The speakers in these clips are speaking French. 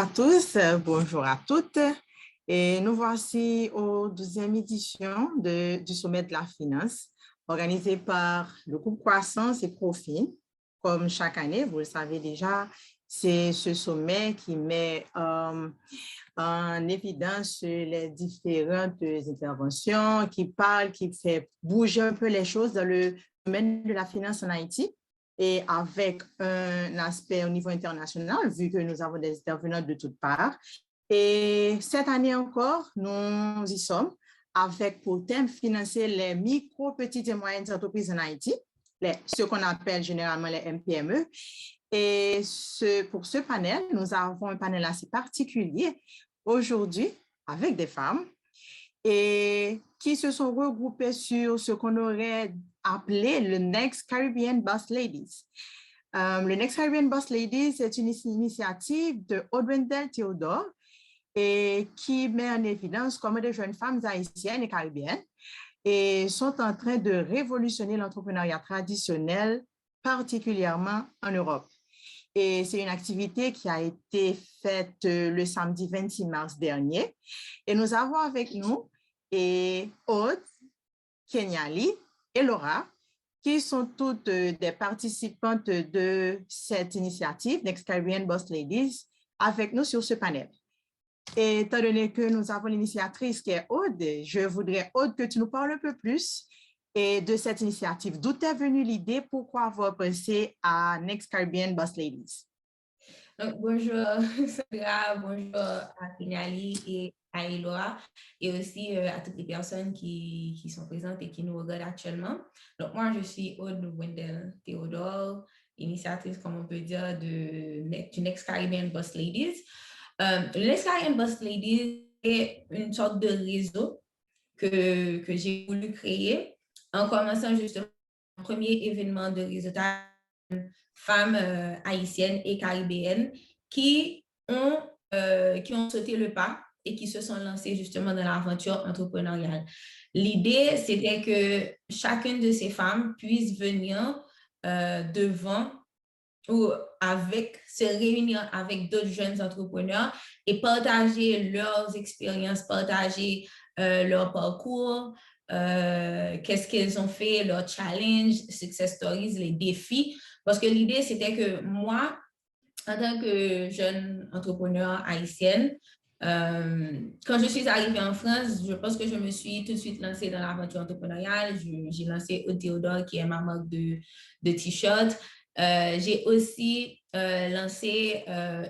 à tous, bonjour à toutes. Et nous voici aux 12e édition du Sommet de la Finance, organisé par le groupe Croissance et Profit. Comme chaque année, vous le savez déjà, c'est ce sommet qui met en évidence les différentes interventions, qui parle, qui fait bouger un peu les choses dans le domaine de la finance en Haïti. Et avec un aspect au niveau international, vu que nous avons des intervenants de toutes parts. Et cette année encore, nous y sommes avec pour thème financer les micro, petites et moyennes entreprises en Haïti, ce qu'on appelle généralement les MPME. Et pour ce panel, nous avons un panel assez particulier aujourd'hui avec des femmes et qui se sont regroupées sur ce qu'on aurait appelé le Next Caribbean Boss Ladies. Le Next Caribbean Boss Ladies est une initiative de Audrendel Théodore et qui met en évidence comment des jeunes femmes haïtiennes et caribéennes et sont en train de révolutionner l'entrepreneuriat traditionnel, particulièrement en Europe. Et c'est une activité qui a été faite le samedi 26 mars dernier. Et nous avons avec nous Aude, Kenyali et Laura, qui sont toutes des participantes de cette initiative, Next Caribbean Boss Ladies, avec nous sur ce panel. Et étant donné que nous avons l'initiatrice qui est Aude, je voudrais, Aude, que tu nous parles un peu plus de cette initiative. D'où est venue l'idée? Pourquoi avoir pensé à Next Caribbean Boss Ladies? Donc, bonjour Sandra, bonjour à Kenyali et à Elora, et aussi à toutes les personnes qui sont présentes et qui nous regardent actuellement. Donc, moi, je suis Aude Wendell Théodore, initiatrice, comme on peut dire, du Next Caribbean Boss Ladies. Le Next Caribbean Boss Ladies est une sorte de réseau que j'ai voulu créer en commençant justement le premier événement de réseautage femmes haïtiennes et caribéennes qui ont sauté le pas et qui se sont lancées justement dans l'aventure entrepreneuriale. L'idée, c'était que chacune de ces femmes puisse venir devant ou se réunir avec d'autres jeunes entrepreneurs et partager leurs expériences, partager leur parcours, qu'est-ce qu'elles ont fait, leurs challenges, success stories, les défis. Parce que l'idée, c'était que moi, en tant que jeune entrepreneur haïtienne, quand je suis arrivée en France, je pense que je me suis tout de suite lancée dans l'aventure entrepreneuriale. J'ai lancé Aude Théodore, qui est ma marque de t-shirts. J'ai aussi lancé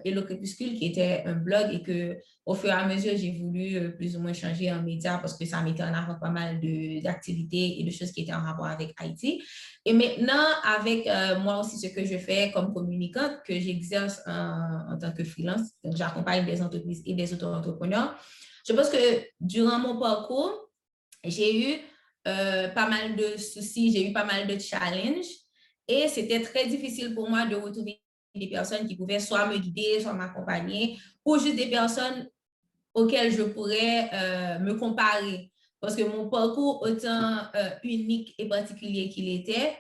Hello Crépuscule, qui était un blog, et que au fur et à mesure, j'ai voulu plus ou moins changer en média parce que ça mettait en avant pas mal d'activités et de choses qui étaient en rapport avec Haïti. Et maintenant, avec moi aussi, ce que je fais comme communicante, que j'exerce en tant que freelance, donc j'accompagne des entreprises et des auto-entrepreneurs, je pense que durant mon parcours, j'ai eu pas mal de soucis, j'ai eu pas mal de challenges. Et c'était très difficile pour moi de retrouver des personnes qui pouvaient soit me guider, soit m'accompagner, ou juste des personnes auxquelles je pourrais me comparer. Parce que mon parcours, autant unique et particulier qu'il était,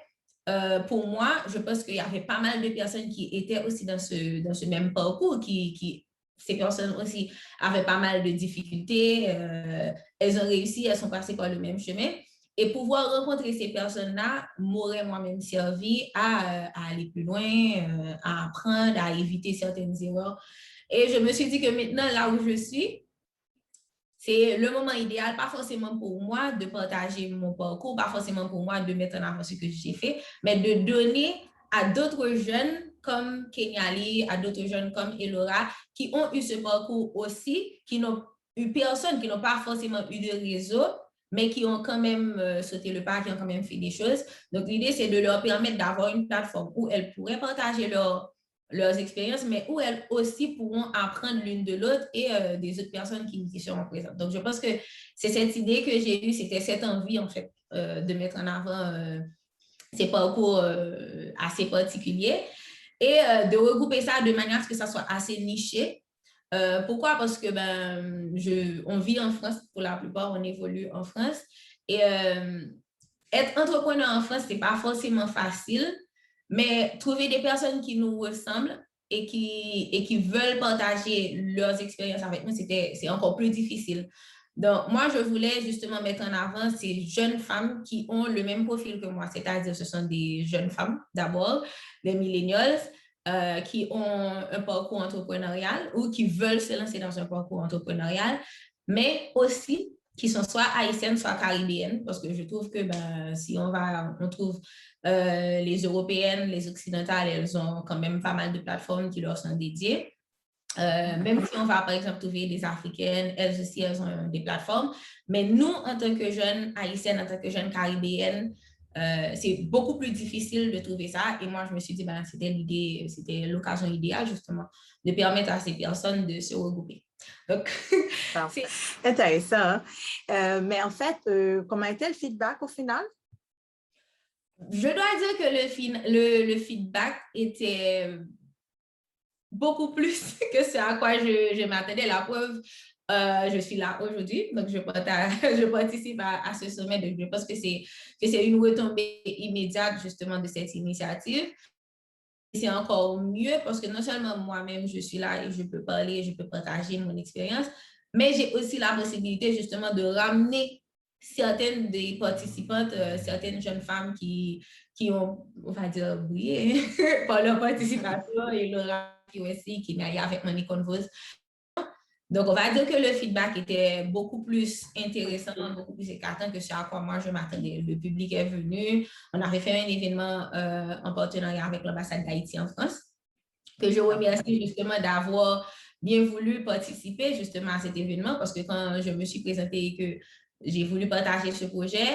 pour moi, je pense qu'il y avait pas mal de personnes qui étaient aussi dans ce même parcours, ces personnes aussi avaient pas mal de difficultés, elles ont réussi, elles sont passées par le même chemin. Et pouvoir rencontrer ces personnes-là m'aurait moi-même servi à aller plus loin, à apprendre, à éviter certaines erreurs. Et je me suis dit que maintenant, là où je suis, c'est le moment idéal, pas forcément pour moi de partager mon parcours, pas forcément pour moi de mettre en avant ce que j'ai fait, mais de donner à d'autres jeunes comme Kenyali, à d'autres jeunes comme Elora, qui ont eu ce parcours aussi, qui n'ont eu personne, qui n'ont pas forcément eu de réseau, mais qui ont quand même sauté le pas, qui ont quand même fait des choses. Donc, l'idée, c'est de leur permettre d'avoir une plateforme où elles pourraient partager leurs expériences, mais où elles aussi pourront apprendre l'une de l'autre et des autres personnes qui seront présentes. Donc, je pense que c'est cette idée que j'ai eue, c'était cette envie, en fait, de mettre en avant ces parcours assez particuliers et de regrouper ça de manière à ce que ça soit assez niché. Pourquoi? Parce que on vit en France, pour la plupart, on évolue en France. Et être entrepreneur en France, ce n'est pas forcément facile, mais trouver des personnes qui nous ressemblent et qui veulent partager leurs expériences avec nous, c'est encore plus difficile. Donc, moi, je voulais justement mettre en avant ces jeunes femmes qui ont le même profil que moi, c'est-à-dire ce sont des jeunes femmes d'abord, des millennials, qui ont un parcours entrepreneurial ou qui veulent se lancer dans un parcours entrepreneurial, mais aussi qui sont soit haïtiennes, soit caribéennes, parce que je trouve que si on trouve les européennes, les occidentales, elles ont quand même pas mal de plateformes qui leur sont dédiées. Même si on va, par exemple, trouver des Africaines, elles aussi, elles ont des plateformes. Mais nous, en tant que jeunes haïtiennes, en tant que jeunes caribéennes, c'est beaucoup plus difficile de trouver ça. Et moi, je me suis dit, c'était l'occasion idéale, justement, de permettre à ces personnes de se regrouper. Donc, c'est intéressant. Mais en fait, comment était le feedback au final? Je dois dire que le feedback était beaucoup plus que ce à quoi je m'attendais. La preuve, je suis là aujourd'hui, donc je participe à ce sommet. Donc je pense que c'est une retombée immédiate justement de cette initiative. C'est encore mieux parce que non seulement moi-même, je suis là et je peux parler, je peux partager mon expérience, mais j'ai aussi la possibilité justement de ramener certaines des participantes, certaines jeunes femmes qui ont, on va dire, brillé par leur participation et leur aussi qui m'aille avec Money Convos. Donc, on va dire que le feedback était beaucoup plus intéressant, beaucoup plus écartant que ce à quoi moi je m'attendais. Le public est venu. On avait fait un événement en partenariat avec l'ambassade d'Haïti en France, que je remercie justement d'avoir bien voulu participer justement à cet événement, parce que quand je me suis présentée et que j'ai voulu partager ce projet,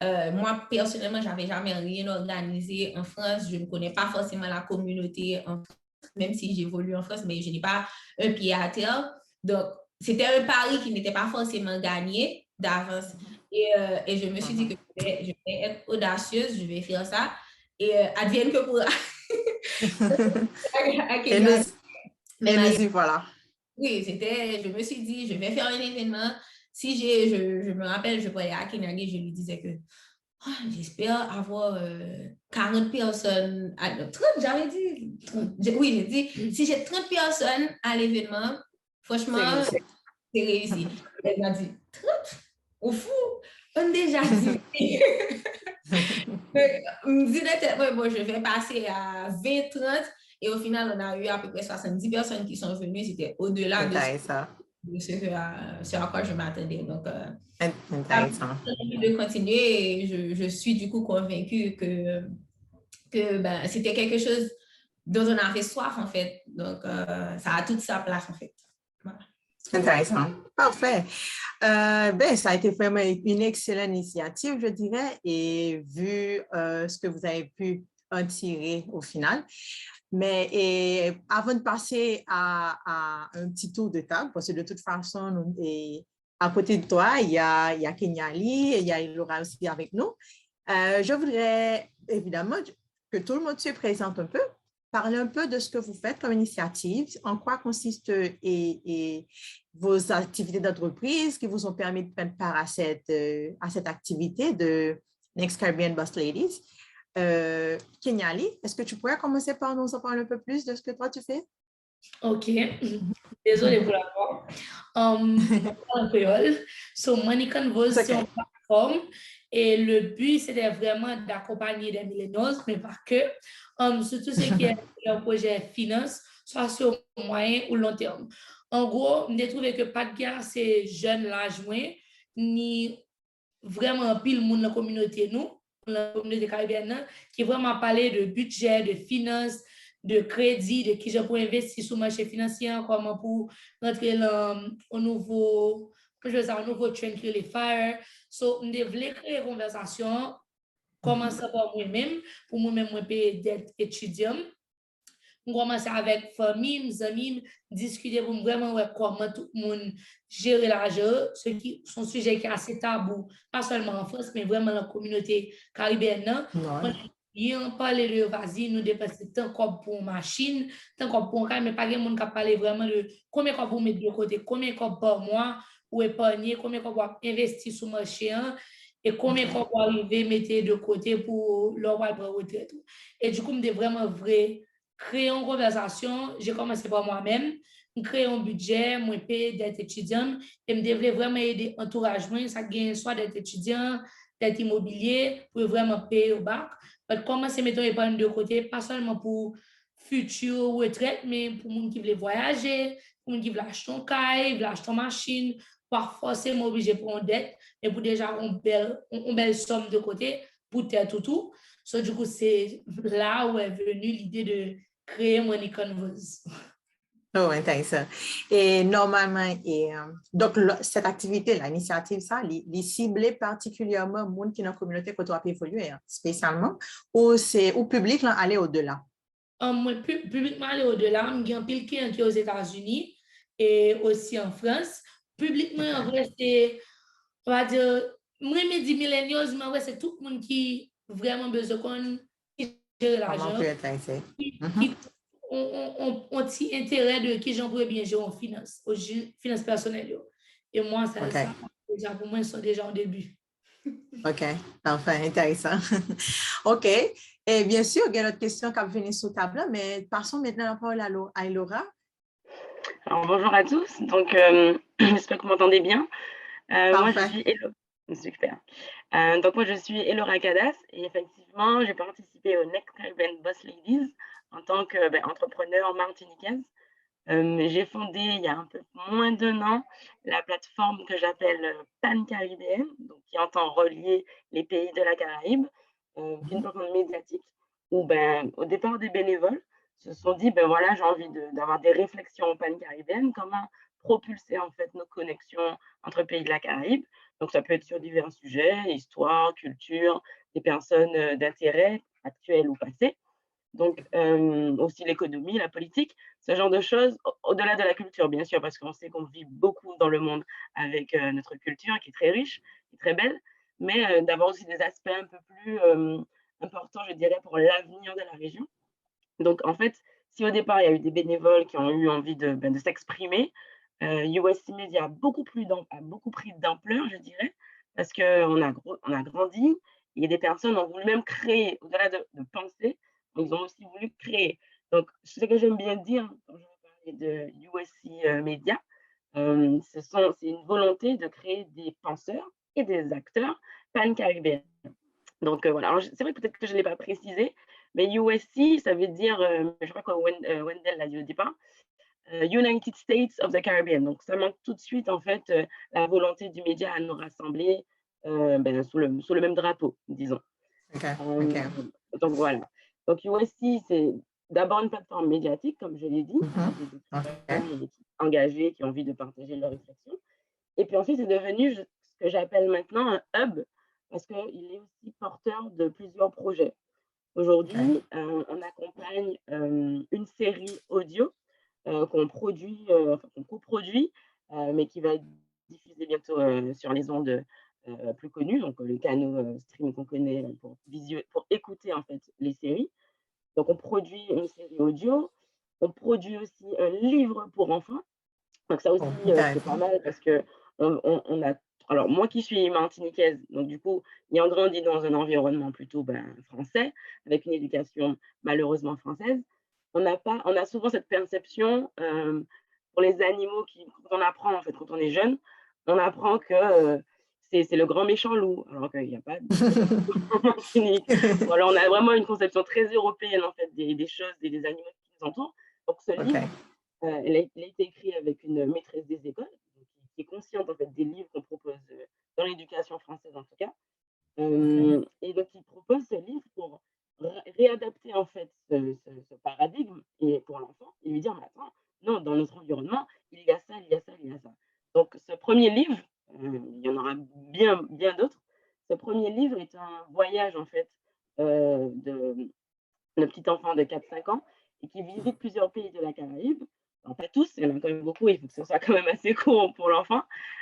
moi, personnellement, je n'avais jamais rien organisé en France. Je ne connais pas forcément la communauté en France, même si j'évolue en France, mais je n'ai pas un pied à terre. Donc, c'était un pari qui n'était pas forcément gagné d'avance. Et je me suis dit que je vais être audacieuse, je vais faire ça. Et advienne que pourra. Et nous y voilà. Oui, je me suis dit, je vais faire un événement. Si je me rappelle, je voyais à Kenyagi, je lui disais que j'espère avoir 40 personnes, 30, j'avais dit, 30, oui, j'ai dit, si j'ai 30 personnes à l'événement, franchement, c'est réussi. Elle m'a dit, 30? Au fou, on a déjà dit. Bon, je vais passer à 20, 30, et au final, on a eu à peu près 70 personnes qui sont venues. C'était au-delà de ce à quoi je m'attendais. Donc, intéressant. De continuer, et je suis du coup convaincue que c'était quelque chose dont on avait soif, en fait. Donc, ça a toute sa place, en fait. Voilà. Intéressant. Parfait. Ça a été vraiment une excellente initiative, je dirais, et vu ce que vous avez pu en tirer au final. Mais avant de passer à un petit tour de table, parce que de toute façon, à côté de toi, il y a Kenyali et il y a Ilora aussi avec nous. Je voudrais évidemment que tout le monde se présente un peu, parler un peu de ce que vous faites comme initiative, en quoi consiste vos activités d'entreprise qui vous ont permis de prendre part à cette activité de Next Caribbean Boss Ladies. Kenyali, est-ce que tu pourrais commencer par nous en parler un peu plus de ce que toi tu fais? OK. Désolée pour la voix. En créole. So, Money Convos, c'est une plateforme et le but, c'était vraiment d'accompagner des milléniaux, mais pas que. Surtout ce qui est un projet finance, soit sur moyen ou long terme. En gros, on a trouvé que pas de gars, ces jeunes-là joints, ni vraiment pile monde dans la communauté, nous, la communauté caribéenne, qui vraiment parlé de budget, de finances, de crédit, de qui je peux investir sur le marché financier, comment pour rentrer au nouveau train qui est les FIRE. So, on devait créer une conversation, commencer par moi-même, pour moi-même, moi, d'être étudiant. On commence avec famille, mes amis, discuter pour vraiment voir comment tout le monde gère l'argent, ce qui sont sujets qui sont assez tabous, pas seulement en France, mais vraiment dans la communauté caribéenne. On parle de vas-y, nous dépenser tant pour une machine, tant pour un cas, mais pas de monde qui parle vraiment de combien qu'on pour mettre de côté, combien qu'on par mois ou épargner, combien qu'on va investir sur le marché et combien qu'on va arriver mettre de côté pour leur retraite. Et du coup, on est vraiment vrai créer une conversation, j'ai commencé par moi-même, créer un budget, moi payer d'être étudiant et me développer vraiment aider entourage, ça gagne soit d'être étudiant, d'être immobilier, pour vraiment payer au bac. Commencer à mettre l'épargne de côté, pas seulement pour future retraite, mais pour les gens qui veulent voyager, pour les gens qui veulent acheter un caille, veulent acheter une machine, pas forcément obligé pour une dette, mais pour déjà une belle somme de côté pour faire tout. So, du coup, c'est là où est venue l'idée de créer Money Canvas. Oh, intéressant. Et normalement, donc, cette activité, l'initiative, ça, les ciblée particulièrement les gens qui dans la communauté que tu as évolué, spécialement, ou c'est au public, là, aller au-delà? Moi, publiquement, aller au-delà, il y a un pile qui est aux États-Unis et aussi en France. Publiquement, en vrai, c'est, on va dire, moi, je dis millennials, mais en vrai, c'est tout le monde qui a vraiment besoin qu'on gère Comment l'argent, peut être intéressé? qui ont petit intérêt de qui j'en pourrais bien gérer en finance, aux finances personnelles. Et moi, ça, OK. ça, déjà, pour moi, ils sont déjà au début. OK. Enfin, intéressant. OK. Et bien sûr, il y a notre question qui va venir sur table, mais passons maintenant la parole à Laura. Alors, bonjour à tous. Donc, j'espère que vous m'entendez bien. Moi, je Parfait. suis Elo. Super. Donc, moi, je suis Elora Cadas et effectivement, j'ai participé au Next Caribbean Boss Ladies en tant qu'entrepreneur martiniquaise. J'ai fondé il y a un peu moins d'1 an la plateforme que j'appelle Pan-Caribéenne, donc qui entend relier les pays de la Caraïbe, qui est une plateforme médiatique où au départ des bénévoles se sont dit voilà, j'ai envie d'avoir des réflexions pan-caribéennes, comment propulser en fait nos connexions entre pays de la Caraïbe. Donc ça peut être sur divers sujets, histoire, culture, des personnes d'intérêt actuelles ou passées. Donc aussi l'économie, la politique, ce genre de choses, au-delà de la culture, bien sûr, parce qu'on sait qu'on vit beaucoup dans le monde avec notre culture qui est très riche, qui est très belle, mais d'avoir aussi des aspects un peu plus importants, je dirais, pour l'avenir de la région. Donc, en fait, si au départ, il y a eu des bénévoles qui ont eu envie de s'exprimer, USC Media a beaucoup pris d'ampleur, je dirais, parce qu'on a grandi, il y a des personnes qui ont voulu même créer, au-delà de penser, ils ont aussi voulu créer. Donc, ce que j'aime bien dire quand je veux parler de USC Media, c'est une volonté de créer des penseurs et des acteurs pan-caribéens. Donc voilà, alors c'est vrai peut-être que je ne l'ai pas précisé, mais USC, ça veut dire, je crois que Wendell l'a dit au départ, United States of the Caribbean. Donc ça montre tout de suite en fait la volonté du média à nous rassembler sous le même drapeau, disons. OK. Donc voilà. Donc USC, c'est d'abord une plateforme médiatique, comme je l'ai dit, avec des personnes engagées qui ont envie de partager leurs réflexions. Et puis ensuite, c'est devenu ce que j'appelle maintenant un hub, parce qu'il est aussi porteur de plusieurs projets. Aujourd'hui, on accompagne une série audio qu'on coproduit, mais qui va être diffusée bientôt sur les ondes plus connues, donc les canaux streaming qu'on connaît pour écouter en fait les séries. Donc, on produit une série audio, on produit aussi un livre pour enfants. Donc ça aussi, c'est pas mal parce que on a. Alors moi qui suis martiniquaise, donc du coup, ayant grandi dans un environnement plutôt français, avec une éducation malheureusement française, on a souvent cette perception pour les animaux quand on apprend en fait, quand on est jeune, on apprend que c'est le grand méchant loup, alors qu'il n'y a pas de Martinique. Ou alors on a vraiment une conception très européenne en fait des choses, des animaux qui nous entourent. Donc ce livre, il a été écrit avec une maîtresse des écoles, qui est consciente en fait des livres qu'on propose dans l'éducation française en tout cas. Et donc il propose ce livre pour réadapter en fait ce paradigme et pour l'enfant et lui dire mais attends, non, dans notre environnement, il y a ça, il y a ça, il y a ça. Donc ce premier livre, il y en aura bien d'autres. Ce premier livre est un voyage en fait de petit enfant de 4-5 ans et qui visite plusieurs pays de la Caraïbe. En fait, tous, il y en a quand même beaucoup, il faut que ce soit quand même assez court pour l'enfant,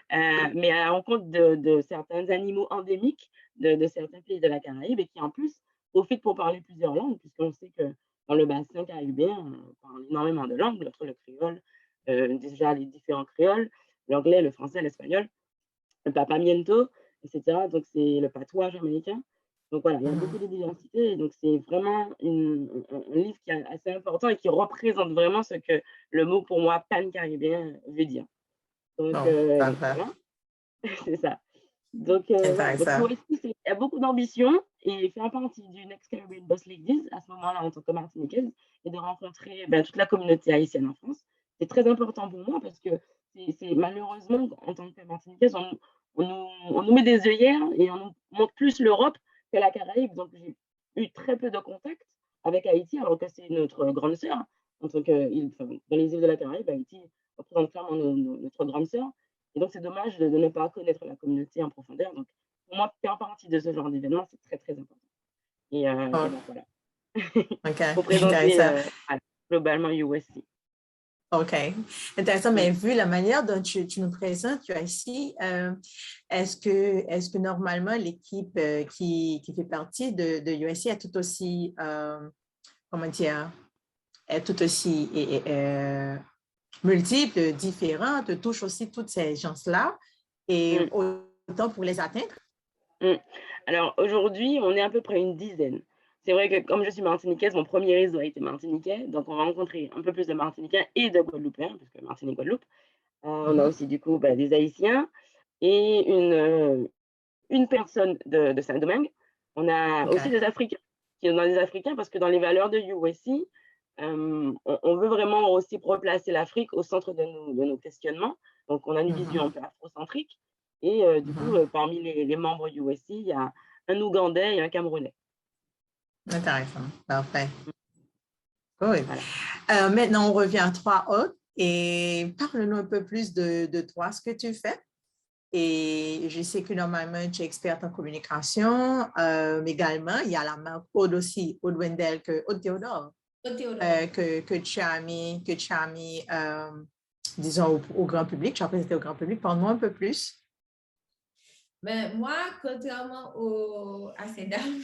mais à la rencontre de certains animaux endémiques de certains pays de la Caraïbe et qui en plus profitent pour parler plusieurs langues, puisqu'on sait que dans le bassin caribéen, on parle énormément de langues, entre le créole, déjà les différents créoles, l'anglais, le français, l'espagnol, le papamiento, etc. Donc c'est le patois jamaïcain. Donc voilà, il y a beaucoup de diversité. Et donc c'est vraiment un livre qui est assez important et qui représente vraiment ce que le mot pour moi pan-caribéen veut dire. Donc voilà, c'est ça. Donc voilà, donc Intéressant. USC, il y a beaucoup d'ambition et faire partie du Next Caribbean Boss Ladies à ce moment-là en tant que martiniquaise et de rencontrer toute la communauté haïtienne en France. C'est très important pour moi parce que c'est malheureusement, en tant que martiniquaise, on nous met des œillères et on nous montre plus l'Europe que la Caraïbe. Donc j'ai eu très peu de contacts avec Haïti alors que c'est notre grande sœur. En tant que, dans les îles de la Caraïbe, Haïti représente clairement notre grande sœur. Et donc, c'est dommage de ne pas connaître la communauté en profondeur. Donc, pour moi, faire partie de ce genre d'événement, c'est très, très important. Et donc, voilà. OK. Pour présenter globalement USC. OK. Intéressant. Mais vu la manière dont tu nous présentes USC, est-ce que normalement l'équipe qui fait partie de USC est tout aussi, comment dire, est tout aussi multiple, différente, touche aussi toutes ces gens-là et autant pour les atteindre? Alors aujourd'hui, on est à peu près une dizaine. C'est vrai que comme je suis martiniquaise, mon premier réseau a été martiniquais, donc on va rencontrer un peu plus de Martiniquais et de Guadeloupéens, parce que Martinique, Guadeloupe. On a aussi du coup des Haïtiens et une personne de Saint-Domingue. On a aussi des Africains, qui sont des Africains, parce que dans les valeurs de USC, on veut vraiment aussi replacer l'Afrique au centre de nos questionnements. Donc, on a une vision un peu afrocentrique. Et du coup, parmi les membres USC, il y a un Ougandais et un Camerounais. Intéressant. Parfait. Cool. Voilà. Maintenant, on revient à toi, Aude, et parle-nous un peu plus de toi, ce que tu fais. Et je sais que normalement, tu es experte en communication, mais également, il y a la marque Aude aussi, Aude Wendell, Aude Théodore, que tu as mis, disons, au grand public. Tu as présenté au grand public. Parle-moi un peu plus. Ben, moi, contrairement à ces dames,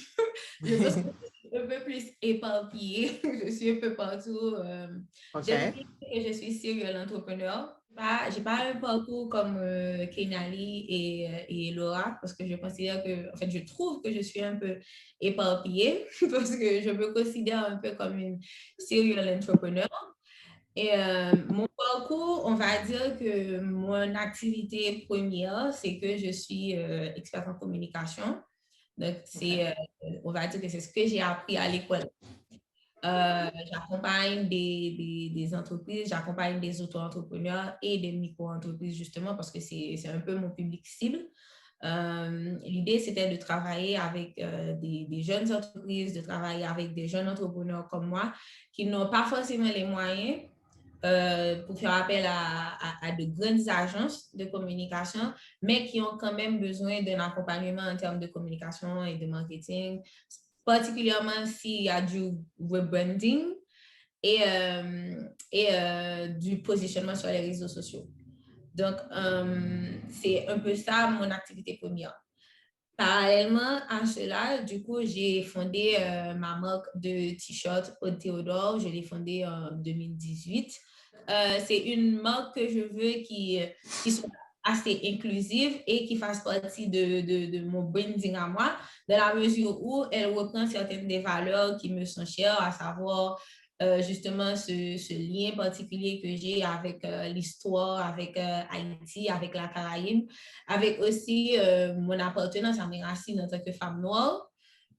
je pense que je suis un peu plus éparpillée. Je suis un peu partout. Je dis que je suis serial entrepreneur. Je n'ai pas un parcours comme Kenali et Laura parce que je considère que, en fait, je trouve que je suis un peu éparpillée parce que je me considère un peu comme une serial entrepreneur. Et mon parcours, on va dire que mon activité première, c'est que je suis experte en communication. Donc, on va dire que c'est ce que j'ai appris à l'école. J'accompagne des entreprises, j'accompagne des auto-entrepreneurs et des micro-entreprises justement parce que c'est un peu mon public cible. L'idée, c'était de travailler avec des jeunes entreprises, de travailler avec des jeunes entrepreneurs comme moi qui n'ont pas forcément les moyens pour faire appel à de grandes agences de communication, mais qui ont quand même besoin d'un accompagnement en termes de communication et de marketing, particulièrement s'il y a du rebranding et du positionnement sur les réseaux sociaux. Donc, c'est un peu ça mon activité première. Parallèlement à cela, du coup, j'ai fondé ma marque de t-shirts Aude Théodore. Je l'ai fondée en 2018. C'est une marque que je veux qui soit assez inclusive et qui fasse partie de mon branding à moi, dans la mesure où elle reprend certaines des valeurs qui me sont chères, à savoir justement ce lien particulier que j'ai avec l'histoire, avec Haïti, avec la Caraïbe, avec aussi mon appartenance à mes racines en tant que femme noire,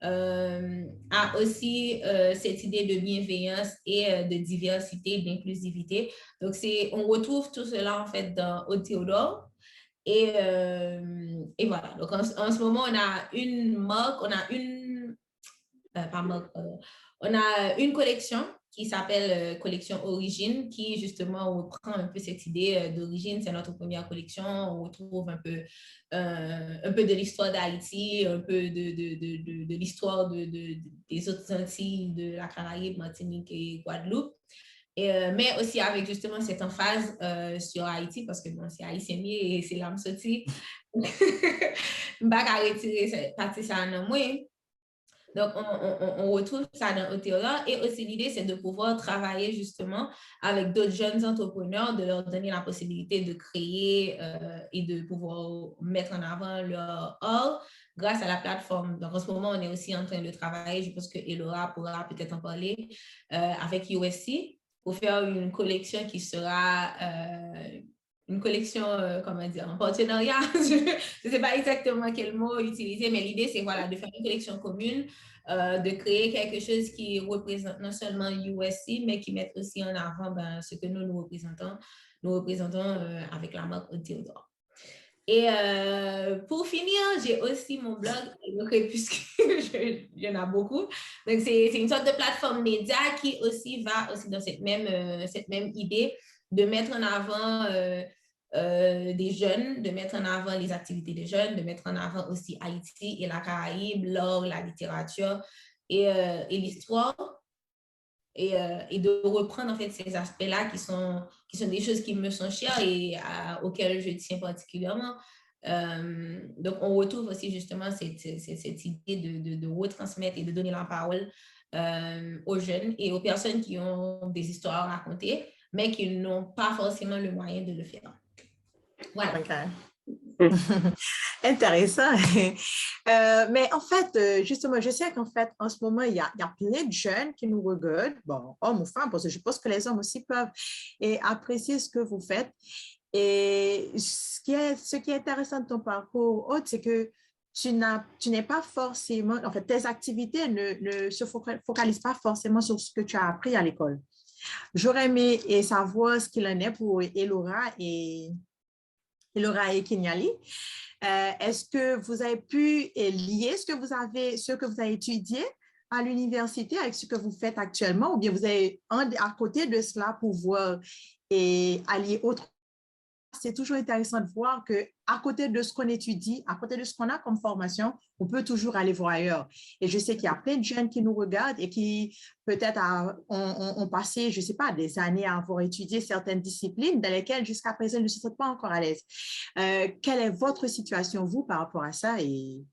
a aussi cette idée de bienveillance et de diversité, d'inclusivité. Donc, on retrouve tout cela en fait dans Aude Théodore. Et voilà. Donc, en ce moment, on a une marque, on a une collection qui s'appelle Collection Origine, qui justement reprend un peu cette idée d'origine. C'est notre première collection. On retrouve un peu de l'histoire d'Haïti, un peu de l'histoire des autres Antilles, de la Caraïbe, Martinique et Guadeloupe. Mais aussi avec justement cette emphase sur Haïti, parce que bon, c'est haïtien et c'est l'âme sortie. Je ne vais pas retirer cette partie ça en moi. Donc, on retrouve ça dans Aotearoa. Et aussi, l'idée, c'est de pouvoir travailler justement avec d'autres jeunes entrepreneurs, de leur donner la possibilité de créer et de pouvoir mettre en avant leur art grâce à la plateforme. Donc, en ce moment, on est aussi en train de travailler, je pense que Elora pourra peut-être en parler, avec USC pour faire une collection qui sera une collection, comment dire, en partenariat. Je ne sais pas exactement quel mot utiliser, mais l'idée, c'est voilà, de faire une collection commune, de créer quelque chose qui représente non seulement USC, mais qui met aussi en avant ce que nous représentons. Nous représentons avec la marque Aotearoa. Et pour finir, j'ai aussi mon blog, puisqu'il y en a beaucoup. Donc, c'est une sorte de plateforme média qui aussi va aussi dans cette même idée de mettre en avant des jeunes, de mettre en avant les activités des jeunes, de mettre en avant aussi Haïti et la Caraïbe, l'art, la littérature et l'histoire. Et de reprendre en fait ces aspects-là qui sont des choses qui me sont chères et auxquelles je tiens particulièrement. Donc, on retrouve aussi justement cette idée de retransmettre et de donner la parole aux jeunes et aux personnes qui ont des histoires à raconter, mais qui n'ont pas forcément le moyen de le faire. Voilà. Okay. Intéressant. Mais en fait, justement, je sais qu'en fait, en ce moment, il y a plein de jeunes qui nous regardent, bon, hommes ou femmes, parce que je pense que les hommes aussi peuvent et apprécier ce que vous faites. Et ce qui est intéressant de ton parcours, Aude, c'est que tu n'es pas forcément, en fait, tes activités ne se focalisent pas forcément sur ce que tu as appris à l'école. J'aurais aimé savoir ce qu'il en est pour Elora et Kenyali. Est-ce que vous avez pu lier ce que vous avez étudié à l'université avec ce que vous faites actuellement, ou bien vous avez à côté de cela pouvoir allier autre? C'est toujours intéressant de voir qu'à côté de ce qu'on étudie, à côté de ce qu'on a comme formation, on peut toujours aller voir ailleurs. Et je sais qu'il y a plein de jeunes qui nous regardent et qui peut-être ont passé, je ne sais pas, des années à avoir étudié certaines disciplines dans lesquelles jusqu'à présent, ils ne se sentent pas encore à l'aise. Quelle est votre situation, vous, par rapport à ça? Et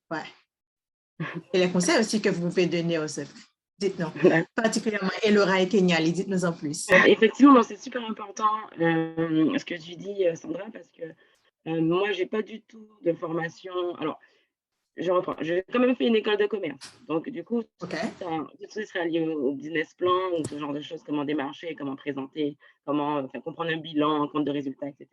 les conseils aussi que vous pouvez donner aux autres. Dites-nous, particulièrement Elora et Kenyali, dites-nous en plus. Effectivement, c'est super important ce que tu dis, Sandra, parce que moi, je n'ai pas du tout de formation. Alors, je reprends. J'ai quand même fait une école de commerce. Donc, du coup, tout ça sera lié au business plan ou ce genre de choses, comment démarcher, comment présenter, comment comprendre un bilan, un compte de résultats, etc.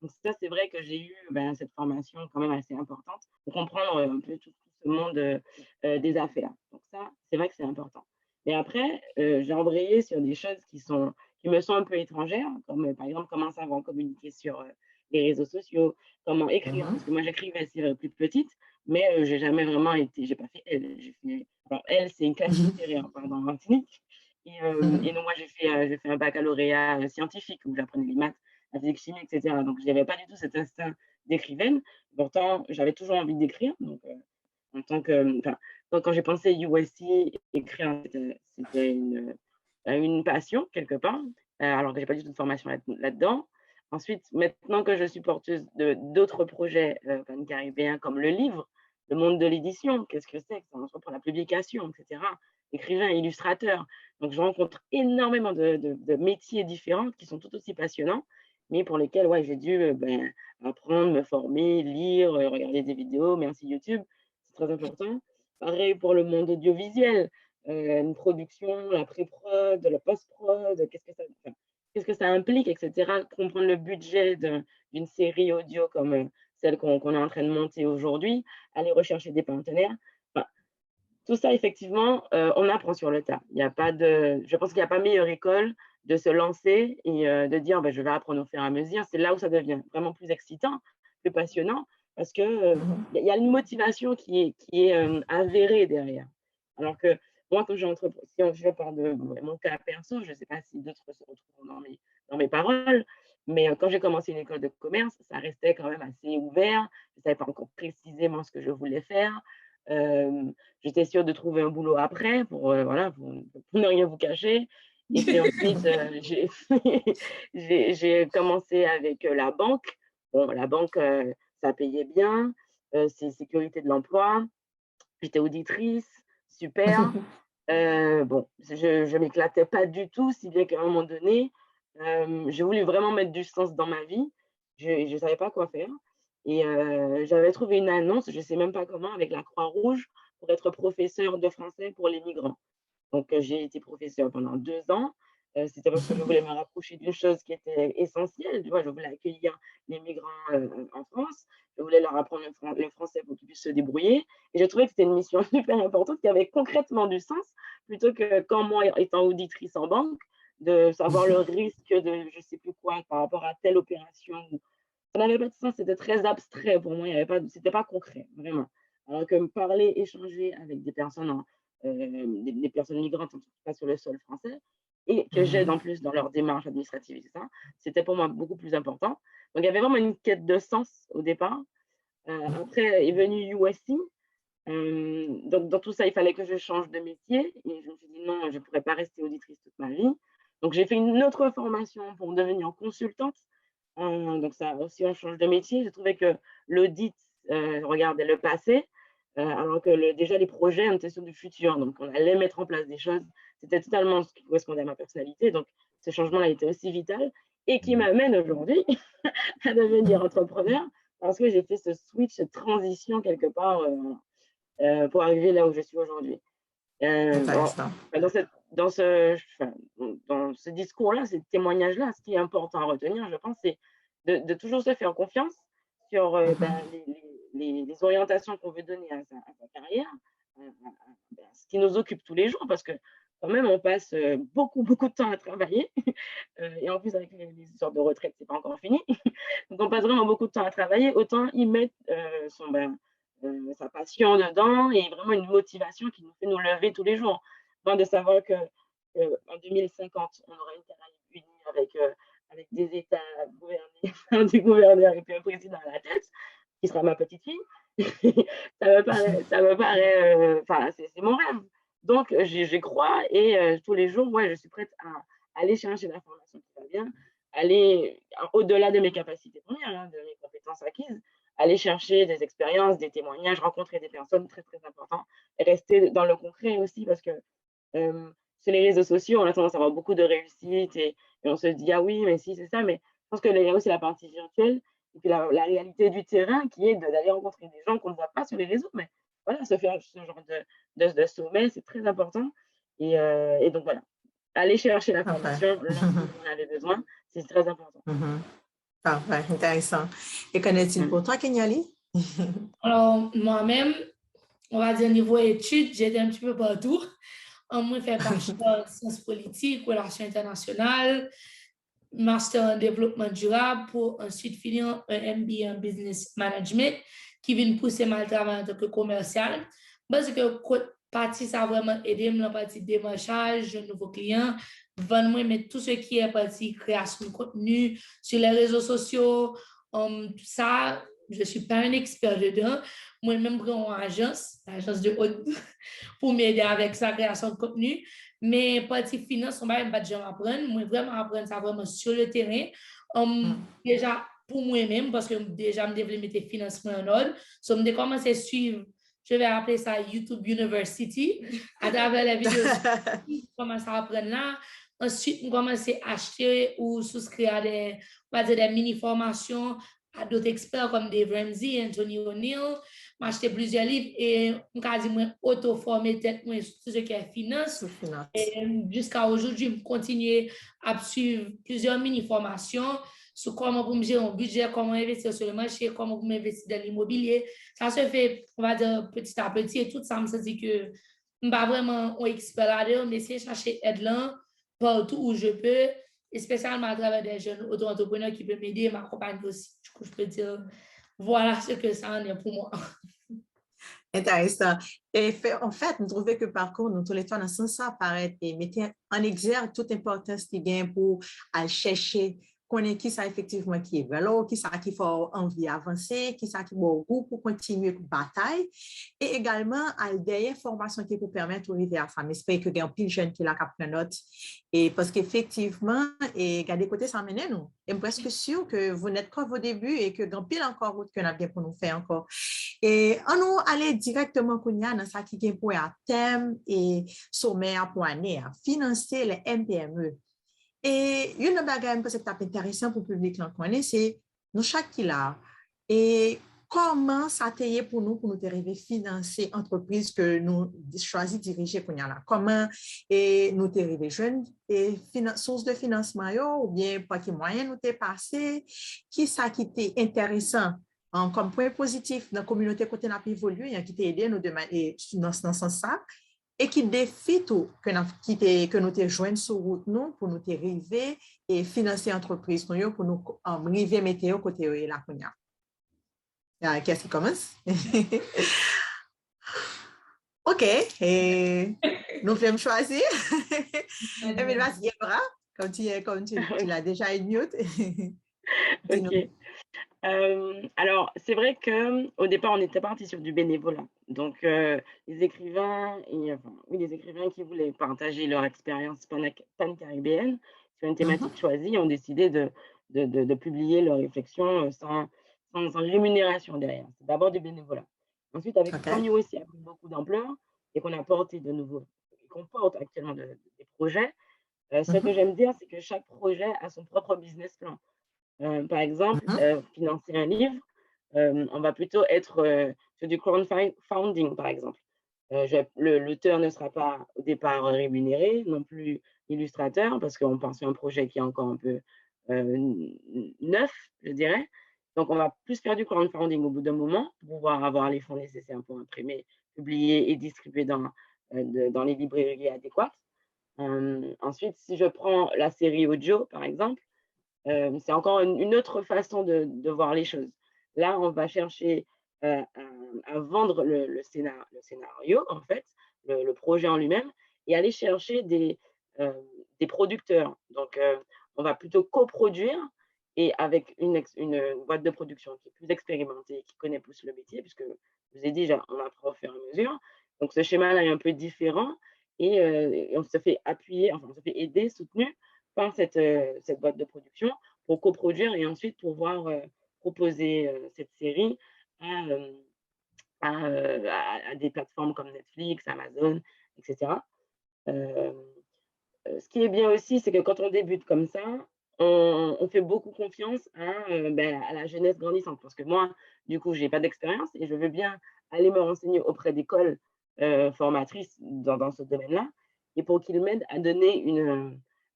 Donc, ça, c'est vrai que j'ai eu cette formation quand même assez importante pour comprendre un peu tout ce monde des affaires. Donc, ça, c'est vrai que c'est important. Mais après, j'ai embrayé sur des choses qui me sont un peu étrangères, comme par exemple comment savoir communiquer sur les réseaux sociaux, comment écrire, parce que moi, j'écrivais plus petite, mais j'ai jamais vraiment j'ai pas fait L. Alors, L, c'est une classe littéraire, pardon, en Martinique. Et donc, moi, j'ai fait un baccalauréat scientifique où j'apprenais les maths, la physique, chimie, etc. Donc, je n'avais pas du tout cet instinct d'écrivaine. Pourtant, j'avais toujours envie d'écrire. Donc, en tant que, quand j'ai pensé USC, écrire, c'était une passion, quelque part, alors que je n'ai pas du tout de formation là-dedans. Ensuite, maintenant que je suis porteuse d'autres projets pan-caribéens comme le livre, le monde de l'édition, qu'est-ce que c'est? C'est pour la publication, etc. Écrivain, illustrateur. Donc, je rencontre énormément de métiers différents qui sont tout aussi passionnants, mais pour lesquels j'ai dû apprendre, me former, lire, regarder des vidéos, merci YouTube, c'est très important. Pareil pour le monde audiovisuel, une production, la pré-prod, la post-prod, qu'est-ce que ça implique, etc. Comprendre le budget d'une série audio comme celle qu'on est en train de monter aujourd'hui, aller rechercher des partenaires. Tout ça, effectivement, on apprend sur le tas. Je pense qu'il n'y a pas meilleure école de se lancer et de dire je vais apprendre au fur et à mesure. C'est là où ça devient vraiment plus excitant, plus passionnant, parce qu'il y a une motivation qui est avérée derrière. Alors que moi, quand si je parle de mon cas perso, je ne sais pas si d'autres se retrouvent dans mes paroles, mais quand j'ai commencé une école de commerce, ça restait quand même assez ouvert. Je ne savais pas encore précisément ce que je voulais faire. J'étais sûre de trouver un boulot après pour ne rien vous cacher. Et puis ensuite, j'ai commencé avec la banque. Bon, la banque, ça payait bien, c'est sécurité de l'emploi. J'étais auditrice, super. Bon, je m'éclatais pas du tout, si bien qu'à un moment donné, j'ai voulu vraiment mettre du sens dans ma vie. Je savais pas quoi faire et j'avais trouvé une annonce, je sais même pas comment, avec la Croix-Rouge pour être professeur de français pour les migrants. Donc j'ai été professeure pendant 2 ans. C'était parce que je voulais me rapprocher d'une chose qui était essentielle, tu vois? Je voulais accueillir les migrants, en France. Je voulais leur apprendre le français pour qu'ils puissent se débrouiller et j'ai trouvé que c'était une mission super importante qui avait concrètement du sens, plutôt que quand moi, étant auditrice en banque, de savoir le risque de je sais plus quoi par rapport à telle opération. Ça n'avait pas de sens, c'était très abstrait pour moi, il y avait pas c'était pas concret, vraiment. Alors que me parler, échanger avec des personnes des personnes migrantes, en tout cas sur le sol français et que j'aide en plus dans leur démarche administrative et tout ça, c'était pour moi beaucoup plus important. Donc il y avait vraiment une quête de sens au départ. Après est venu USC, donc dans tout ça, il fallait que je change de métier et je me suis dit: «Non, je ne pourrais pas rester auditrice toute ma vie». Donc j'ai fait une autre formation pour devenir consultante. Donc ça aussi, on change de métier. J'ai trouvé que l'audit, regardait le passé, alors que déjà les projets, on était sur du futur. Donc on allait mettre en place des choses. C'était totalement ce qui correspondait à ma personnalité. Donc ce changement-là était aussi vital et qui m'amène aujourd'hui à devenir entrepreneur parce que j'ai fait ce switch, cette transition quelque part, pour arriver là où je suis aujourd'hui. Intéressant. Dans ce discours-là, ces témoignages-là, ce qui est important à retenir, je pense, c'est de toujours se faire confiance sur les orientations qu'on veut donner à sa carrière, ce qui nous occupe tous les jours, parce que quand même, on passe beaucoup, beaucoup de temps à travailler. Et en plus, avec les histoires de retraite, c'est pas encore fini. Donc, on passe vraiment beaucoup de temps à travailler. Autant y mettre sa passion dedans et vraiment une motivation qui nous fait nous lever tous les jours. Enfin, de savoir qu'en 2050, on aura une Terre unie avec des États gouvernés, des gouverneurs et puis un président à la tête, qui sera ma petite fille. Enfin, c'est mon rêve. Donc, j'y crois et tous les jours, ouais, je suis prête à aller chercher l'information qui va bien, aller au-delà de mes capacités premières, hein, de mes compétences acquises, aller chercher des expériences, des témoignages, rencontrer des personnes, très, très important, et rester dans le concret aussi parce que sur les réseaux sociaux, on a tendance à avoir beaucoup de réussite et on se dit: «Ah oui, mais si, c'est ça», mais je pense qu'il y a aussi la partie virtuelle et puis la réalité du terrain qui est d'aller rencontrer des gens qu'on ne voit pas sur les réseaux, mais voilà, se faire ce genre de sommet, c'est très important et donc voilà, aller chercher Parfait. l'information lorsque vous en avez besoin, c'est très important. Parfait, intéressant. Et qu'en est-il pour toi, Kenyali? Alors, moi-même, on va dire niveau études, j'étais un petit peu partout. Moi, j'ai fait bachelor en sciences politiques, relations internationales, master en développement durable pour ensuite finir un MBA en business management qui vient pousser ma travail en tant que commercial. Parce que partie ça a vraiment aidé la partie démarchage, de nouveaux clients, vendre mais tout ce qui est partie création de contenu sur les réseaux sociaux, tout ça, je ne suis pas un expert dedans. Moi-même, je prends une agence de haute pour m'aider avec sa création de contenu. Mais partie finance, on va pas jamais apprendre. Moi, vraiment apprendre ça vraiment sur le terrain. Déjà, pour moi-même, parce que déjà, je devais mettre financement en ordre. So, je commencé à suivre, je vais appeler ça YouTube University. À travers les vidéos, je commence à apprendre là. Ensuite, je commence à acheter ou souscrire à des mini-formations à d'autres experts comme Dave Ramsey, Anthony O'Neill. J'ai acheté plusieurs livres et je quasiment auto-formé tête sur tout ce qui est finance. Et jusqu'à aujourd'hui, je continue à suivre plusieurs mini-formations sur comment pour me gérer un budget, comment investir sur le marché, comment pour m'investir dans l'immobilier. Ça se fait, on va dire, petit à petit et tout ça me dit que je ne suis pas vraiment un expert là-dedans, mais si je cherche aide là partout où je peux, et spécialement à travers des jeunes auto-entrepreneurs qui peuvent m'aider et m'accompagner aussi. Du coup, je peux dire, voilà ce que ça en est pour moi. Intéressant. Et en fait, nous trouvons que parcours, nous tous les temps, dans ce sens, ça apparaît et mettez en exergue toute importance qui vient pour aller chercher connaître qui ça effectivement qui est vélo, qui ça qui faut envie d'avancer, qui ça qui bon goût pour continuer la bataille et également à des formations qui pour permettre d'arriver à ça. J'espère que il y a un pile jeune qui l'a capté note et parce qu'effectivement et regardez côté ça mène nous. Et je suis presque sûr que vous n'êtes pas au début et que grand pile encore route que n'a bien pour nous faire encore. Et on nous aller directement dans ça qui est pour un thème et sommet pour année, financer les MPME. Et une bagage que c'est intéressant pour le public là connaît, c'est nous chaque qui là et comment ça t'est pour nous arriver financer entreprise que nous choisi diriger pour là. Comment et nous arriver jeunes et source de financement yo, ou bien pas qui moyen nous t'est passé, qui ça qui était intéressant comme point positif dans la communauté côté n'a pas évolué, qui t'a aidé nous demander dans ce sens ça. Et qui défie tout que nous te joignent sur route nous pour nous te arriver et financer l'entreprise pour nous arriver à mettre au côté de la cognac. Qu'est-ce qui commence? OK. Et nous pouvons choisir. Emile, vas-y, comme tu l'as déjà mute. OK. Alors, c'est vrai qu'au départ, on était parti sur du bénévolat. Donc, les écrivains qui voulaient partager leur expérience pan-caribéenne sur une thématique choisie ont décidé de publier leurs réflexions sans rémunération derrière. C'est d'abord du bénévolat. Ensuite, avec comme USC a pris beaucoup d'ampleur et qu'on a porté qu'on porte actuellement des projets, ce que j'aime dire, c'est que chaque projet a son propre business plan. Par exemple, financer un livre, on va plutôt être sur du crowdfunding, par exemple. L'auteur ne sera pas au départ rémunéré, non plus illustrateur, parce qu'on pense sur un projet qui est encore un peu neuf, je dirais. Donc, on va plus faire du crowdfunding au bout d'un moment pour pouvoir avoir les fonds nécessaires pour imprimer, publier et distribuer dans les librairies adéquates. Ensuite, si je prends la série audio, par exemple, c'est encore une autre façon de voir les choses. Là, on va chercher à vendre le scénario, en fait, le projet en lui-même, et aller chercher des producteurs. Donc, on va plutôt coproduire et avec une boîte de production qui est plus expérimentée, qui connaît plus le métier, puisque je vous ai dit, on apprend au fur et à mesure. Donc, ce schéma-là est un peu différent et on se fait appuyer, enfin, on se fait aider, soutenu par cette boîte de production pour coproduire et ensuite pouvoir proposer cette série à des plateformes comme Netflix, Amazon, etc. Ce qui est bien aussi, c'est que quand on débute comme ça, on fait beaucoup confiance à la jeunesse grandissante. Parce que moi, du coup, je n'ai pas d'expérience et je veux bien aller me renseigner auprès d'écoles formatrices dans ce domaine-là et pour qu'ils m'aident à donner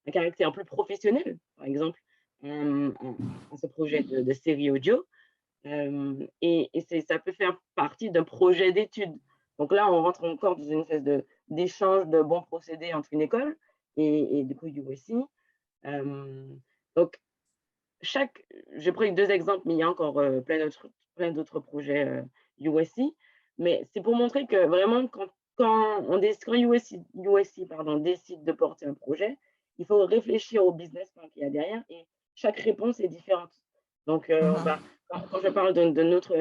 un caractère plus professionnel, par exemple, à ce projet de série audio. Et ça peut faire partie d'un projet d'études. Donc là, on rentre encore dans une espèce d'échange de bons procédés entre une école et du coup USC. Donc, je prends 2 exemples, mais il y a encore plein d'autres projets USC. Mais c'est pour montrer que vraiment, quand USC décide de porter un projet, il faut réfléchir au business plan qu'il y a derrière et chaque réponse est différente. Donc, quand je parle de notre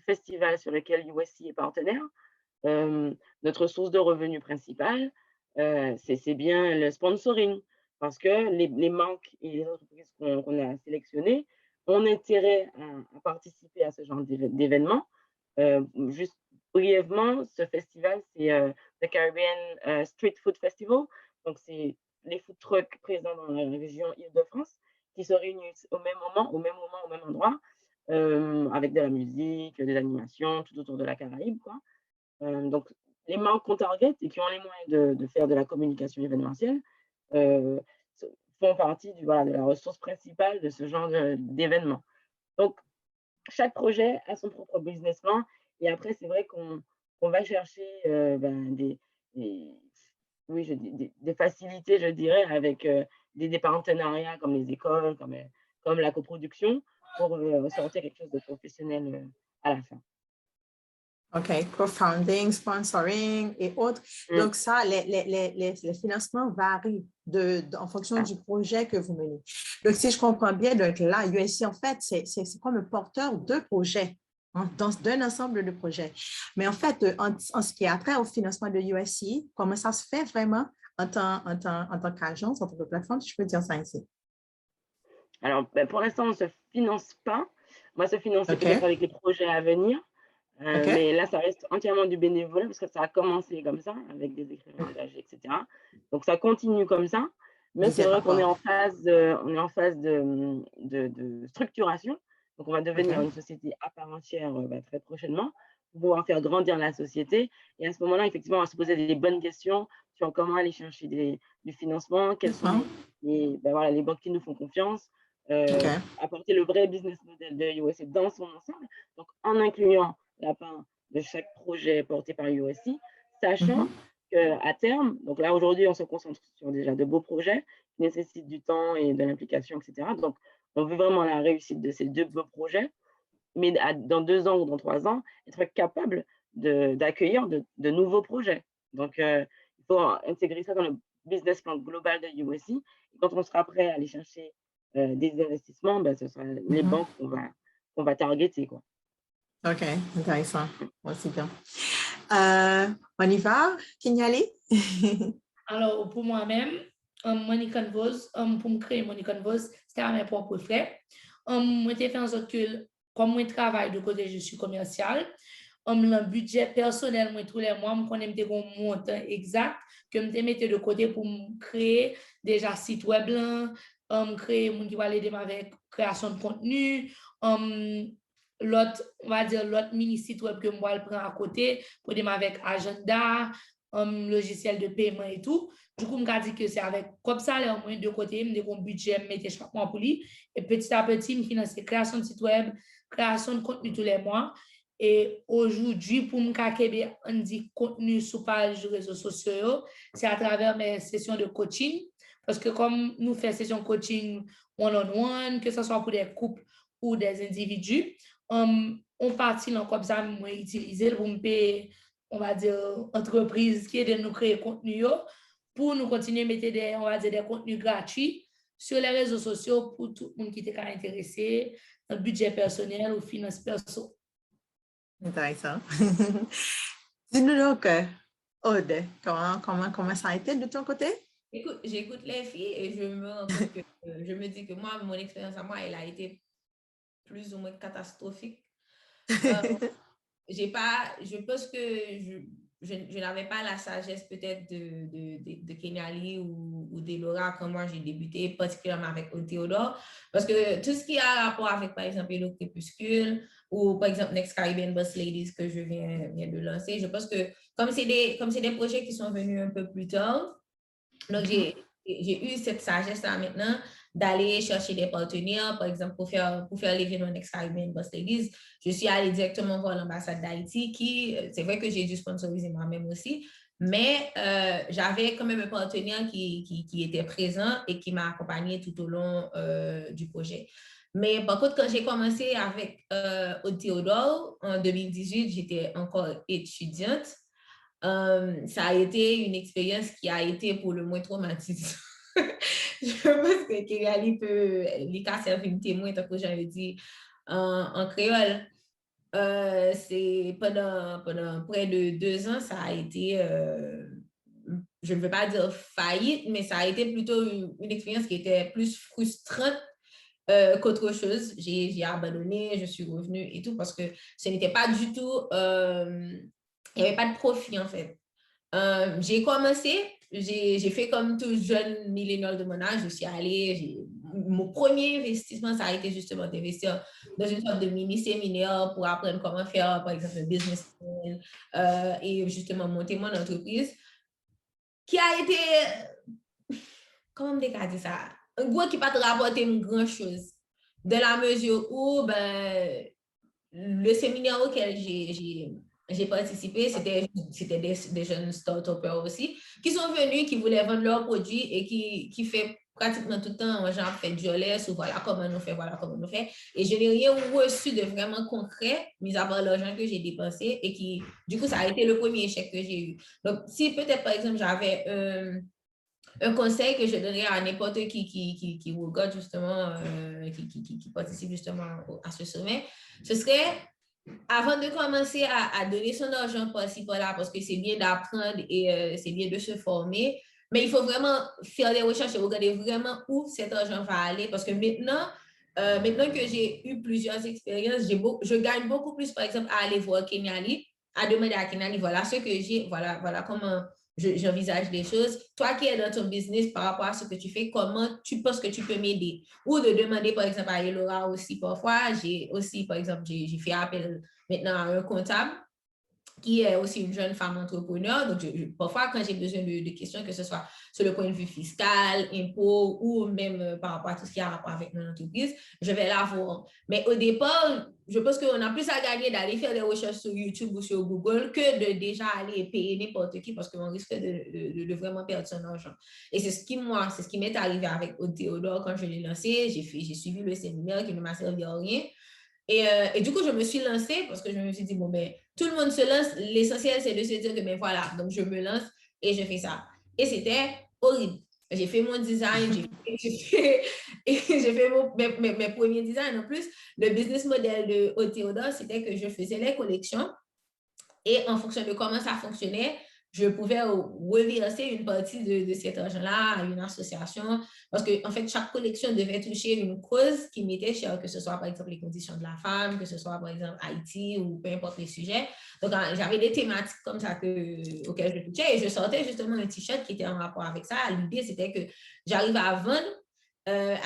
festival sur lequel USC est partenaire, notre source de revenus principale, c'est bien le sponsoring, parce que les marques et les entreprises qu'on a sélectionnées ont intérêt à participer à ce genre d'événements. Juste brièvement, ce festival, c'est the Caribbean Street Food Festival. Donc, c'est les food trucks présents dans la région Île-de-France qui se réunissent au même moment, au même endroit, avec de la musique, des animations, tout autour de la Caraïbe, quoi. Donc, les marques qu'on target et qui ont les moyens de faire de la communication événementielle font partie de la ressource principale de ce genre d'événement. Donc, chaque projet a son propre business plan et après, c'est vrai qu'on va chercher des facilités, je dirais, avec des partenariats comme les écoles, comme la coproduction pour sortir quelque chose de professionnel à la fin. OK, crowdfunding, sponsoring et autres. Donc, ça, les financements varient en fonction du projet que vous menez. Donc, si je comprends bien, donc là, USC, en fait, c'est comme un porteur de projets, d'un ensemble de projets. Mais en fait, en ce qui a trait au financement de USC, comment ça se fait vraiment en tant qu'agence, en tant que plateforme, si je peux dire ça ici? Alors, pour l'instant, on ne se finance pas. Moi, se financer peut-être avec les projets à venir. Mais là, ça reste entièrement du bénévolat parce que ça a commencé comme ça, avec des écrivains engagés, etc. Donc, ça continue comme ça. Mais c'est vrai qu'on est en phase de structuration. Donc, on va devenir une société à part entière très prochainement pour pouvoir faire grandir la société. Et à ce moment-là, effectivement, on va se poser des bonnes questions sur comment aller chercher du financement, quels sont les banques qui nous font confiance, apporter le vrai business model de USC dans son ensemble, donc en incluant la part de chaque projet porté par USC, sachant qu'à terme, donc là aujourd'hui on se concentre sur déjà de beaux projets qui nécessitent du temps et de l'implication, etc. Donc on veut vraiment la réussite de ces 2 beaux projets, mais dans 2 ans ou dans 3 ans, être capable d'accueillir de nouveaux projets. Donc il faut intégrer ça dans le business plan global de USC. Et quand on sera prêt à aller chercher des investissements, ce sera les banques qu'on va targeter, quoi. OK, intéressant. Aussi bien. On y va, Kinyali? Alors, pour moi-même, Money Canvas, pour me créer Money Canvas, c'était à mes propres frais. Moi, j'ai fait en sorte que, comme moi, je travaille de côté, je suis commercial, le budget personnel, moi, tous les mois, je connais un montant exact que je mettais de côté pour me créer déjà site web, créer mon qui va l'aider avec création de contenu, l'autre mini site web que moi, je prends à côté pour aider avec agenda, logiciel de paiement et tout. Du coup, je me dis que c'est avec comme ça, les moyens de côté, je me budget, je mettais chaque mois pour lui. Et petit à petit, je finance création de site web, création de contenu tous les mois. Et aujourd'hui, pour me créer un contenu sur page réseaux sociaux, c'est à travers mes sessions de coaching. Parce que comme nous faisons sessions coaching one-on-one, que ce soit pour des couples ou des individus, on partit comme ça, moi, utiliser pour me payer, on va dire, entreprise qui est de nous créer contenu pour nous continuer à mettre des contenus gratuits sur les réseaux sociaux pour tout le monde qui est intéressé, un budget personnel ou finance personnelle. Intéressant. Dis-nous donc, Aude, comment ça a été de ton côté? Écoute, j'écoute les filles et je me rends compte que je me dis que moi, mon expérience à moi, elle a été plus ou moins catastrophique. Je pense que je n'avais pas la sagesse peut-être de Kenyali ou d'Elora quand moi j'ai débuté, particulièrement avec Théodore, parce que tout ce qui a rapport avec, par exemple, le Crépuscule ou, par exemple, Next Caribbean Boss Ladies que je viens de lancer, je pense que comme c'est des projets qui sont venus un peu plus tard, donc j'ai eu cette sagesse-là maintenant d'aller chercher des partenaires, par exemple, pour faire l'événement Next Caribbean Boss Ladies. Je suis allée directement voir l'ambassade d'Haïti qui, c'est vrai que j'ai dû sponsoriser moi-même aussi, mais j'avais quand même un partenaire qui était présent et qui m'a accompagnée tout au long du projet. Mais par contre, quand j'ai commencé avec Théodore en 2018, j'étais encore étudiante. Ça a été une expérience qui a été pour le moins traumatisante. Je pense que Kégali peut lui servir un témoin, tant que j'avais dit en créole. C'est pendant près de 2 ans, ça a été, je ne veux pas dire faillite, mais ça a été plutôt une expérience qui était plus frustrante qu'autre chose. J'ai abandonné, je suis revenue et tout parce que ce n'était pas du tout... il n'y avait pas de profit, en fait. J'ai commencé, j'ai fait comme tout jeune millénial de mon âge, je suis allée, mon premier investissement, ça a été justement d'investir dans une sorte de mini-séminaire pour apprendre comment faire, par exemple, un business plan et justement monter mon entreprise, qui a été, comment me dire ça, un gros qui n'a pas rapporté grand-chose, de la mesure où, le séminaire auquel j'ai participé, c'était des jeunes start-upers aussi, qui sont venus, qui voulaient vendre leurs produits et qui fait pratiquement tout le temps, genre, fait du lait, ou voilà comment on fait. Et je n'ai rien reçu de vraiment concret, mis à part l'argent que j'ai dépensé et qui, du coup, ça a été le premier échec que j'ai eu. Donc, si peut-être, par exemple, j'avais un conseil que je donnerais à n'importe qui regarde justement, qui participe justement à ce sommet, ce serait avant de commencer à donner son argent par-ci, par-là, parce que c'est bien d'apprendre et c'est bien de se former, mais il faut vraiment faire des recherches et regarder vraiment où cet argent va aller, parce que maintenant, Maintenant que j'ai eu plusieurs expériences, je gagne beaucoup plus, par exemple, à aller voir Kenyali, à demander à Kenyali, voilà ce que j'ai, voilà comment j'envisage les choses. Toi qui es dans ton business par rapport à ce que tu fais, comment tu penses que tu peux m'aider? Ou de demander, par exemple, à Elora aussi parfois. J'ai aussi, par exemple, j'ai fait appel maintenant à un comptable qui est aussi une jeune femme entrepreneur. Donc, parfois, quand j'ai besoin de questions, que ce soit sur le point de vue fiscal, impôt, ou même par rapport à tout ce qui a rapport avec mon entreprise, je vais la voir. Mais au départ, je pense qu'on a plus à gagner d'aller faire des recherches sur YouTube ou sur Google que de déjà aller payer n'importe qui parce qu'on risque de vraiment perdre son argent. Et c'est ce qui m'est arrivé avec Théodore quand je l'ai lancé. J'ai suivi le séminaire qui ne m'a servi à rien. Et du coup, je me suis lancée parce que je me suis dit, bon, ben, tout le monde se lance. L'essentiel, c'est de se dire que, ben voilà, donc je me lance et je fais ça. Et c'était horrible. J'ai fait mon design, j'ai fait mes premiers designs. En plus, le business model de Théodore, c'était que je faisais les collections et en fonction de comment ça fonctionnait, je pouvais reverser une partie de cet argent-là à une association parce qu'en fait, chaque collection devait toucher une cause qui m'était chère, que ce soit par exemple les conditions de la femme, que ce soit par exemple Haïti ou peu importe les sujets. Donc, j'avais des thématiques comme ça auxquelles je touchais et je sortais justement un t-shirt qui était en rapport avec ça. L'idée, c'était que j'arrive à vendre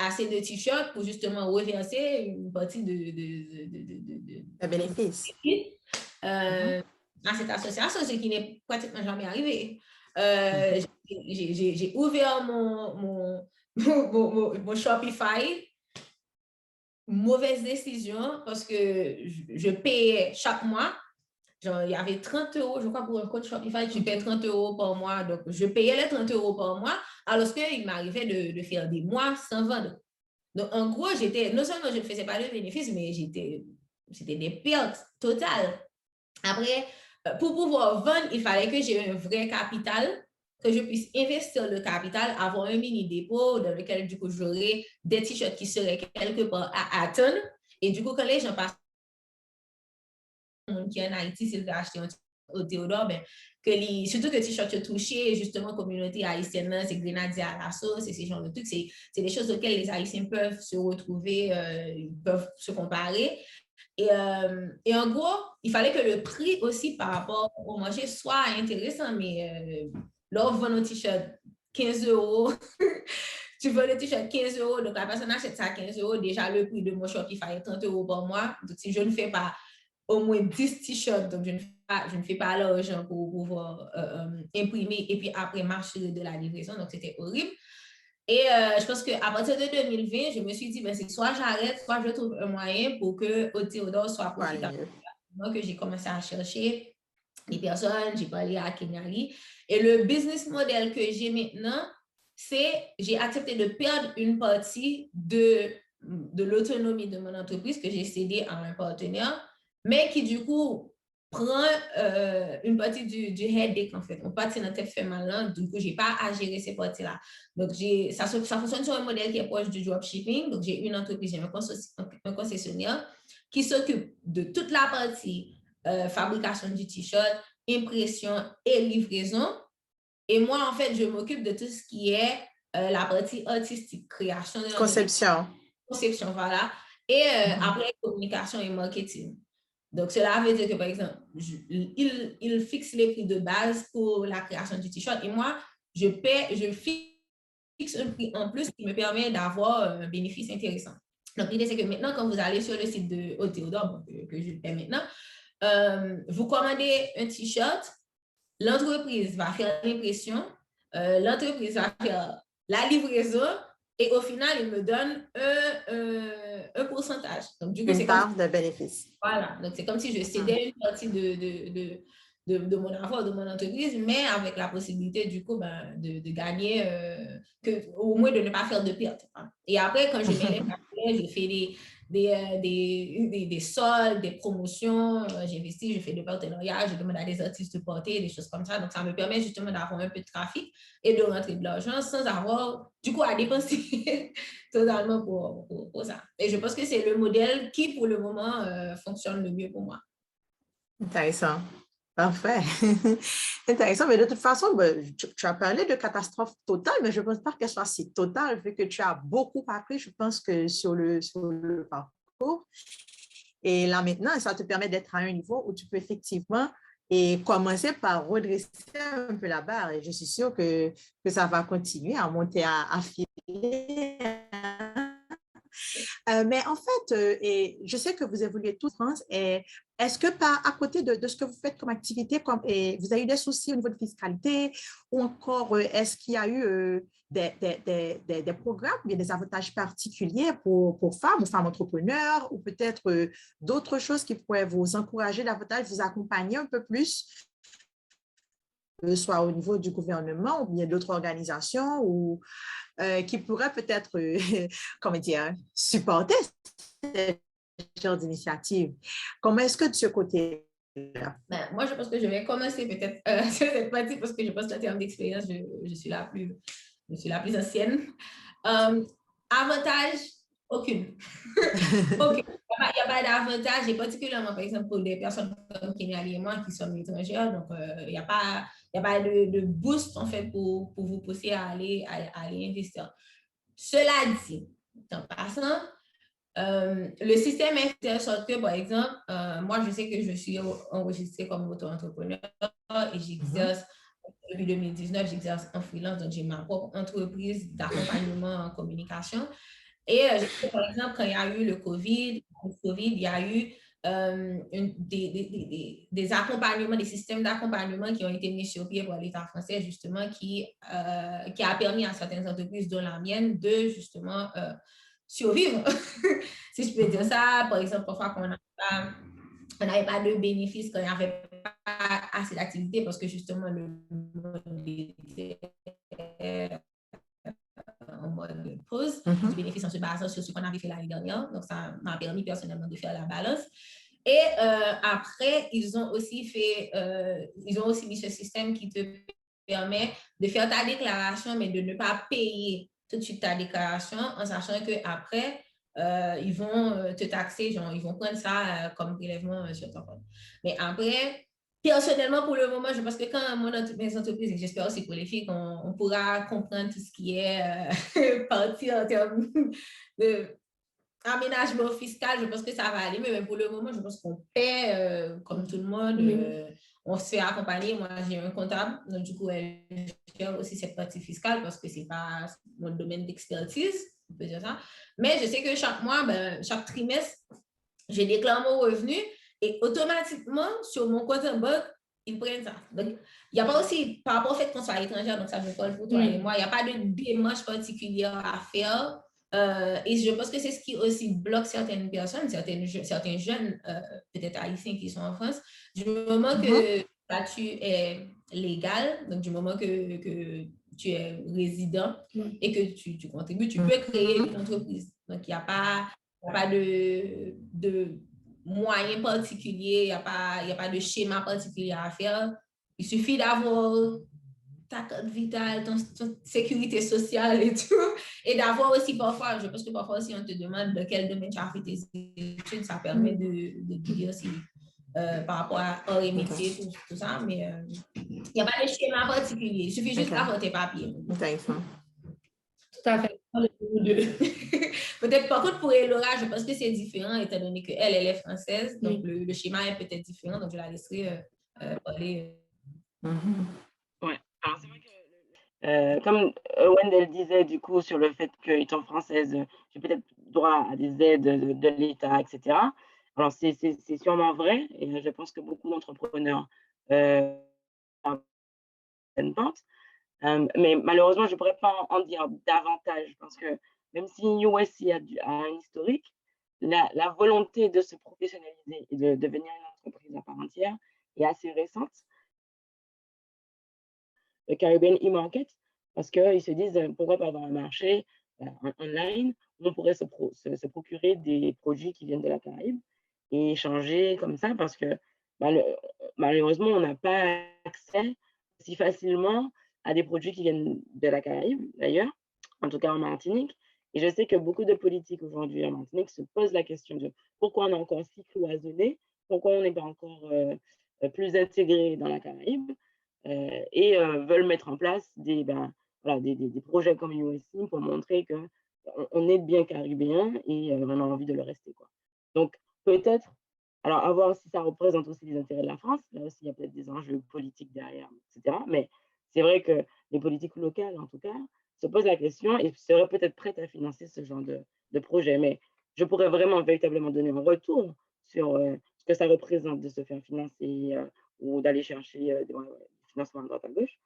assez de t-shirts pour justement reverser une partie de bénéfice à cette association, ce qui n'est pratiquement jamais arrivé. J'ai ouvert mon Shopify. Mauvaise décision parce que je payais chaque mois. Genre, il y avait 30 €, je crois, pour un compte Shopify, tu payes 30 € par mois. Donc, je payais les 30 € par mois, alors qu'il m'arrivait de faire des mois sans vendre. Donc, en gros, non seulement je ne faisais pas de bénéfices, mais c'était des pertes totales. Après, pour pouvoir vendre, il fallait que j'ai un vrai capital, que je puisse investir le capital, avoir un mini dépôt dans lequel, du coup, j'aurais des t-shirts qui seraient quelque part à attendre. Et du coup, quand les gens passent, qui est en Haïti, s'il veut acheter au Théodore, ben, surtout que t-shirt touché, justement, communauté haïtienne, c'est grenadier à la sauce, et ces genres de trucs, c'est des choses auxquelles les Haïtiens peuvent se retrouver, peuvent se comparer. Et en gros, il fallait que le prix aussi par rapport au marché soit intéressant. Mais là, on vend un t-shirt 15 €. Tu vends le t-shirt 15 €, donc la personne achète ça à 15 €. Déjà, le prix de mon Shopify est 30 € par mois. Donc, si je ne fais pas au moins 10 t-shirts, donc je ne fais pas l'argent pour pouvoir imprimer et puis après marcher de la livraison. Donc, c'était horrible. Et je pense qu'à partir de 2020, je me suis dit, ben, c'est soit j'arrête, soit je trouve un moyen pour que Théodore soit profitable. Donc, j'ai commencé à chercher des personnes, j'ai parlé à Kenyali. Et le business model que j'ai maintenant, c'est j'ai accepté de perdre une partie de l'autonomie de mon entreprise que j'ai cédée à un partenaire, mais qui du coup prend une partie du headache, en fait. On partit dans tête fait malin, du coup, je n'ai pas à gérer ces parties-là. Donc, ça fonctionne sur un modèle qui est proche du dropshipping. Donc, j'ai une entreprise, j'ai un concessionnaire qui s'occupe de toute la partie fabrication du t-shirt, impression et livraison. Et moi, en fait, je m'occupe de tout ce qui est la partie artistique, création. Conception, voilà. Et après, communication et marketing. Donc, cela veut dire que, par exemple, il fixe les prix de base pour la création du t-shirt et moi, je fixe un prix en plus qui me permet d'avoir un bénéfice intéressant. Donc, l'idée, c'est que maintenant, quand vous allez sur le site de Théodore, que je le fais maintenant, vous commandez un t-shirt, l'entreprise va faire l'impression, l'entreprise va faire la livraison et au final, il me donne un pourcentage. Donc, du coup, une part de bénéfice. Voilà. Donc, c'est comme si je cédais une partie de mon avoir, de mon entreprise, mais avec la possibilité, du coup, ben, de gagner, au moins de ne pas faire de perte. Hein. Et après, quand je mets les papiers, je fais des soldes, des promotions, j'investis, je fais des partenariats, je demande à des artistes de porter, des choses comme ça. Donc, ça me permet justement d'avoir un peu de trafic et de rentrer de l'argent sans avoir, du coup, à dépenser totalement pour ça. Et je pense que c'est le modèle qui, pour le moment, fonctionne le mieux pour moi. Intéressant. Parfait. Intéressant, mais de toute façon, ben, tu as parlé de catastrophe totale, mais je ne pense pas qu'elle soit si totale, vu que tu as beaucoup appris, je pense, que sur le parcours. Et là, maintenant, ça te permet d'être à un niveau où tu peux effectivement et commencer par redresser un peu la barre. Et je suis sûre que ça va continuer à monter, à filer. Mais en fait, et je sais que vous évoluez tous en France, et est-ce que à côté de ce que vous faites comme activité, vous avez eu des soucis au niveau de fiscalité ou encore est-ce qu'il y a eu des programmes ou bien des avantages particuliers pour femmes ou femmes entrepreneurs ou peut-être d'autres choses qui pourraient vous encourager davantage, vous accompagner un peu plus, soit au niveau du gouvernement ou bien d'autres organisations ou qui pourraient peut-être, comment dire, supporter ce genre d'initiative. Comment est-ce que de ce côté-là? Ben, moi, je pense que je vais commencer peut-être sur cette partie parce que je pense qu'en termes d'expérience, je suis la plus ancienne. Avantage, aucune. Aucun. Il n'y a pas d'avantage, et particulièrement, par exemple, pour des personnes comme Kenyali et moi qui sommes étrangères. Donc, il n'y a pas de boost, en fait, pour vous pousser à aller investir. Cela dit, en passant, le système est fait en sorte que, par exemple, moi, je sais que je suis enregistrée comme auto-entrepreneur et j'exerce, depuis 2019, j'exerce en freelance, donc j'ai ma propre entreprise d'accompagnement en communication. Et je sais, par exemple, quand il y a eu le COVID, il y a eu des accompagnements, des systèmes d'accompagnement qui ont été mis sur pied par l'État français, justement, qui a permis à certaines entreprises, dont la mienne, de justement survivre, si je peux dire ça. Par exemple, parfois, quand on n'avait pas de bénéfices, quand il n'y avait pas assez d'activité, parce que justement, le monde était en mode pause, du bénéfice en se basant sur ce qu'on avait fait l'année dernière. Donc, ça m'a permis personnellement de faire la balance. Et après, ils ont aussi mis ce système qui te permet de faire ta déclaration, mais de ne pas payer tout de suite ta déclaration en sachant qu'après, ils vont te taxer, genre, ils vont prendre ça comme prélèvement sur ton compte. Mais après, personnellement, pour le moment, je pense que quand mes entreprises, et j'espère aussi pour les filles, qu'on pourra comprendre tout ce qui est parti en termes d'aménagement fiscal, je pense que ça va aller. Mais pour le moment, je pense qu'on paie comme tout le monde. On se fait accompagner. Moi, j'ai un comptable. Donc, du coup, elle gère aussi cette partie fiscale parce que ce n'est pas mon domaine d'expertise. On peut dire ça. Mais je sais que chaque mois, chaque trimestre, je déclare mon revenu. Et automatiquement, sur mon compte en banque, ils prennent ça. Donc, il n'y a pas aussi, par rapport au fait qu'on soit étrangère, donc ça je parle pour toi et moi, il n'y a pas de démarche particulière à faire. Et je pense que c'est ce qui aussi bloque certaines personnes, certains jeunes, peut-être haïtiens qui sont en France, du moment que tu es légal, donc du moment que tu es résident et que tu contribues, tu peux créer une entreprise. Donc, il n'y a pas de moyen particulier, il n'y a pas de schéma particulier à faire. Il suffit d'avoir ta carte vitale, ton sécurité sociale et tout. Et d'avoir aussi parfois, je pense que parfois aussi on te demande de quel domaine tu as fait tes études, ça permet de dire aussi par rapport à hors et métier, tout ça, mais il n'y a pas de schéma particulier. Il suffit juste d'avoir tes papiers. Intéressant. Tout à fait. Peut-être, par contre, pour Elora, je pense que c'est différent, étant donné qu'elle est française, donc le schéma est peut-être différent, donc je la laisserai parler. Ouais, alors c'est vrai que, comme Wendell disait, du coup, sur le fait qu'étant française, j'ai peut-être droit à des aides de l'État, etc. Alors, c'est sûrement vrai, et je pense que beaucoup d'entrepreneurs une porte. Mais malheureusement, je ne pourrais pas en dire davantage parce que même si USC a un historique, la volonté de se professionnaliser et de devenir une entreprise à part entière est assez récente. Le Caribbean e-market, parce qu'ils se disent pourquoi pas avoir un marché online où on pourrait se procurer des produits qui viennent de la Caraïbe et échanger comme ça parce que malheureusement, on n'a pas accès si facilement à des produits qui viennent de la Caraïbe, d'ailleurs, en tout cas en Martinique. Et je sais que beaucoup de politiques aujourd'hui en Martinique se posent la question de pourquoi on est encore si cloisonné, pourquoi on n'est pas encore plus intégrés dans la Caraïbe et veulent mettre en place des projets comme USC pour montrer qu'on est bien caribéen et on a envie de le rester, quoi. Donc, peut-être, alors à voir si ça représente aussi les intérêts de la France, là aussi, il y a peut-être des enjeux politiques derrière, etc. Mais c'est vrai que les politiques locales, en tout cas, se posent la question et seraient peut-être prêtes à financer ce genre de projet. Mais je pourrais vraiment véritablement donner un retour sur ce que ça représente de se faire financer ou d'aller chercher des financements à droite à gauche,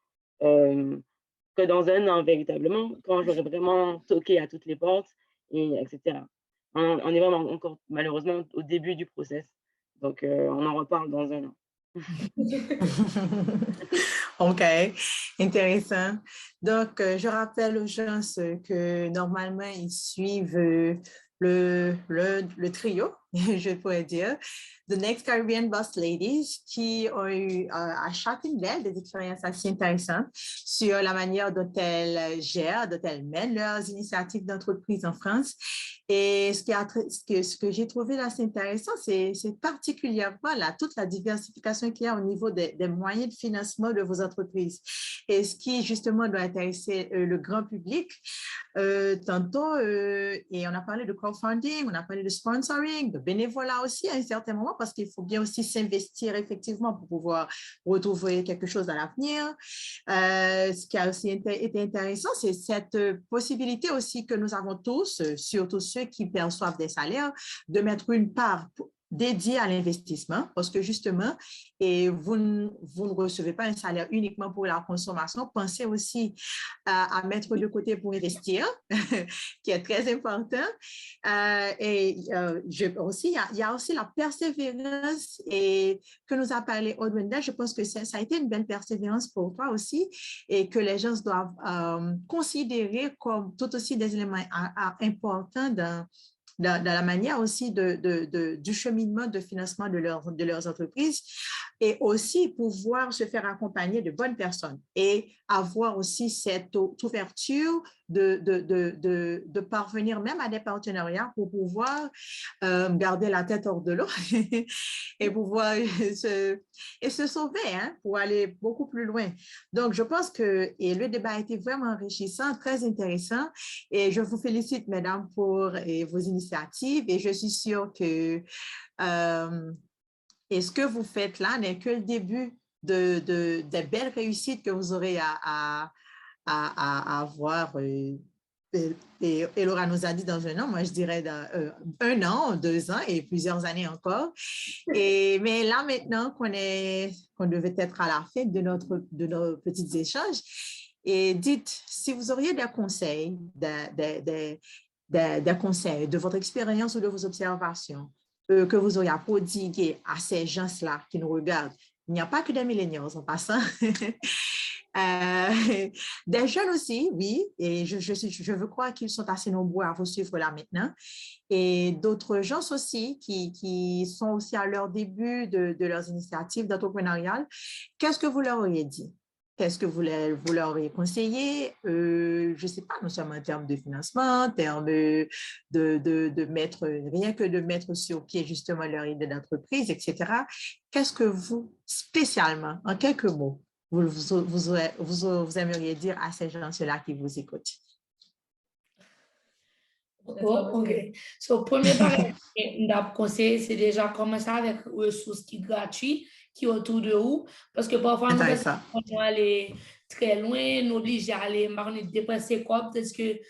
que dans un an, véritablement, quand j'aurai vraiment toqué à toutes les portes, et etc. On est vraiment encore, malheureusement, au début du process. Donc, on en reparle dans un an. OK, intéressant. Donc, je rappelle aux gens que normalement, ils suivent le trio, je pourrais dire, The Next Caribbean Boss Ladies, qui ont eu à chacune d'elles des expériences assez intéressantes sur la manière dont elles gèrent, dont elles mènent leurs initiatives d'entreprise en France. Et ce que j'ai trouvé assez intéressant, c'est particulièrement toute la diversification qu'il y a au niveau des moyens de financement de vos entreprises. Et ce qui, justement, doit intéresser le grand public. Tantôt, et on a parlé de crowdfunding, on a parlé de sponsoring, de bénévolat aussi à un certain moment, parce qu'il faut bien aussi s'investir effectivement pour pouvoir retrouver quelque chose à l'avenir. Ce qui a aussi été intéressant, c'est cette possibilité aussi que nous avons tous, surtout ceux qui perçoivent des salaires, de mettre une part dédiée à l'investissement, parce que justement, et vous ne recevez pas un salaire uniquement pour la consommation, pensez aussi à mettre de côté pour investir, qui est très important. Il y a aussi la persévérance et que nous a parlé Aude Wendell. Je pense que ça a été une belle persévérance pour toi aussi et que les gens doivent considérer comme tout aussi des éléments importants dans la manière aussi du cheminement de financement de leurs entreprises et aussi pouvoir se faire accompagner de bonnes personnes et avoir aussi cette ouverture de parvenir même à des partenariats pour pouvoir garder la tête hors de l'eau et pouvoir se sauver pour aller beaucoup plus loin. Donc, je pense que le débat a été vraiment enrichissant, très intéressant et je vous félicite, mesdames, pour vos initiatives et je suis sûre que ce que vous faites là n'est que le début des belles réussites que vous aurez à avoir. Et Laura nous a dit dans un an, moi je dirais dans 1 an, 2 ans et plusieurs années encore. Mais là maintenant qu'on devait être à la fin de nos petits échanges, et dites si vous auriez des conseils, des conseils de votre expérience ou de vos observations que vous auriez à prodiguer à ces gens-là qui nous regardent. Il n'y a pas que des milléniaux en passant. Des jeunes aussi, oui, et je veux croire qu'ils sont assez nombreux à vous suivre là maintenant. Et d'autres gens aussi qui sont aussi à leur début de leurs initiatives d'entrepreneuriat. Qu'est-ce que vous leur auriez dit? Qu'est-ce que vous leur auriez conseillé? Je ne sais pas, non seulement en termes de financement, en termes de mettre, rien que de mettre sur pied justement leur idée d'entreprise, etc. Qu'est-ce que vous, spécialement, en quelques mots, vous aimeriez dire à ces gens-là qui vous écoutent? OK. So, premier bagage que conseil, c'est déjà commencer avec ressources qui gratuites qui sont autour de vous. Parce que parfois, nous pensons aller très loin, nous obligés à aller dépenser quoi. Parce que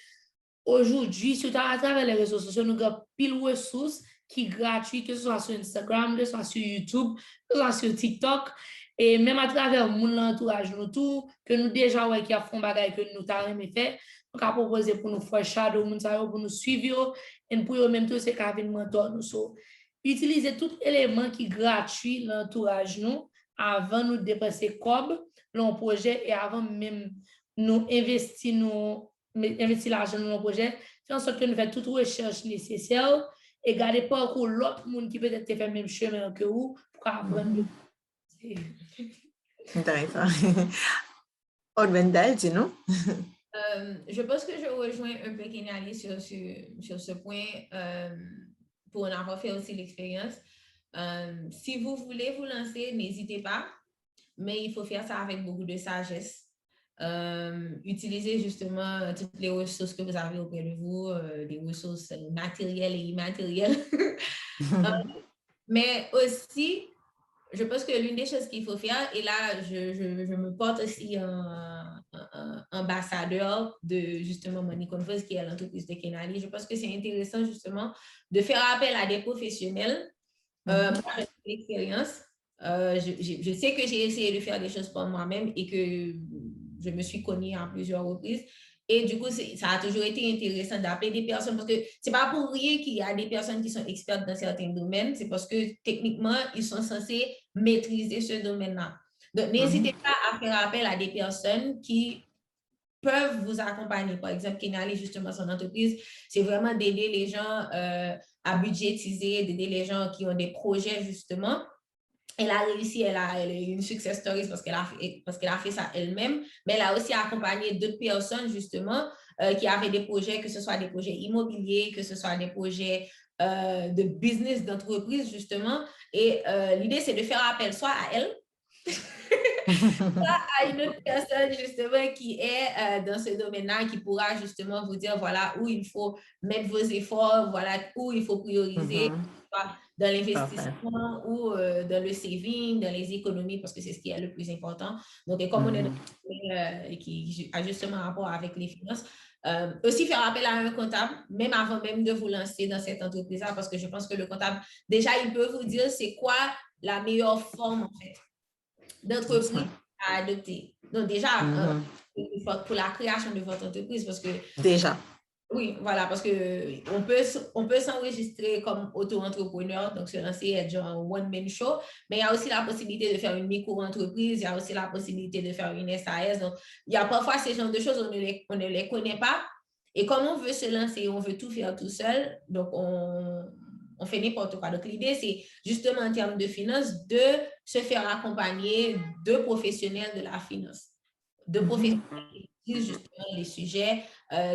aujourd'hui, surtout à travers les réseaux sociaux, nous avons pile de ressources qui sont gratuites, que ce soit sur Instagram, que ce soit sur YouTube, que ce soit sur TikTok. Et même à travers mon entourage, nous tout, que nous déjà, ouais, qui a fait un bagage que nous avons fait, nous avons proposé pour nous faire shadow, pour nous suivre, et pour eux même tout, c'est qu'à venir mentor nous. So, utiliser tout élément qui est gratuit dans l'entourage nous, avant nous dépenser comme dans projet et avant même nous investir l'argent dans le projet, faire en sorte que nous faisons toute recherche nécessaire et garder pas pour l'autre monde qui peut-être fait le même chemin que vous pour apprendre. Intéressant. Aude Wendell, dis-nous. Je pense que je rejoins un peu Kenyali sur ce point pour en avoir fait aussi l'expérience. Si vous voulez vous lancer, n'hésitez pas, mais il faut faire ça avec beaucoup de sagesse. Utilisez justement toutes les ressources que vous avez auprès de vous, des ressources matérielles et immatérielles. Mais aussi, je pense que l'une des choses qu'il faut faire, et là, je me porte aussi ambassadeur de justement Money Converse, qui est l'entreprise de Kenali. Je pense que c'est intéressant justement de faire appel à des professionnels. Moi, j'ai l'expérience. Je sais que j'ai essayé de faire des choses pour moi-même et que je me suis cognée à plusieurs reprises. Et du coup, ça a toujours été intéressant d'appeler des personnes parce que c'est pas pour rien qu'il y a des personnes qui sont expertes dans certains domaines. C'est parce que techniquement, ils sont censés maîtriser ce domaine-là. Donc, n'hésitez pas à faire appel à des personnes qui peuvent vous accompagner. Par exemple, Kenali, justement, son entreprise, c'est vraiment d'aider les gens à budgétiser, d'aider les gens qui ont des projets, justement. Elle a réussi, elle a une success story parce qu'elle a fait ça elle-même, mais elle a aussi accompagné d'autres personnes, justement, qui avaient des projets, que ce soit des projets immobiliers, que ce soit des projets de business, d'entreprise, justement. Et l'idée, c'est de faire appel soit à elle, à une autre personne justement qui est dans ce domaine-là, qui pourra justement vous dire voilà où il faut mettre vos efforts, voilà où il faut prioriser, dans l'investissement ou dans le saving, dans les économies, parce que c'est ce qui est le plus important. Donc, comme on est dans qui a justement un rapport avec les finances, aussi faire appel à un comptable, même avant même de vous lancer dans cette entreprise-là, parce que je pense que le comptable, déjà, il peut vous dire c'est quoi la meilleure forme, en fait, d'entreprise à adopter. Donc, déjà, pour la création de votre entreprise, parce que... Déjà. Oui, voilà, parce qu'on peut s'enregistrer comme auto-entrepreneur, donc se lancer, être genre un one-man show, mais il y a aussi la possibilité de faire une micro-entreprise, il y a aussi la possibilité de faire une SAS. Donc, il y a parfois ces genres de choses, on ne les connaît pas. Et comme on veut se lancer, on veut tout faire tout seul, donc on fait n'importe quoi. Donc, l'idée, c'est justement en termes de finances, de se faire accompagner de professionnels de la finance, de professionnels qui maîtrisent justement les sujets,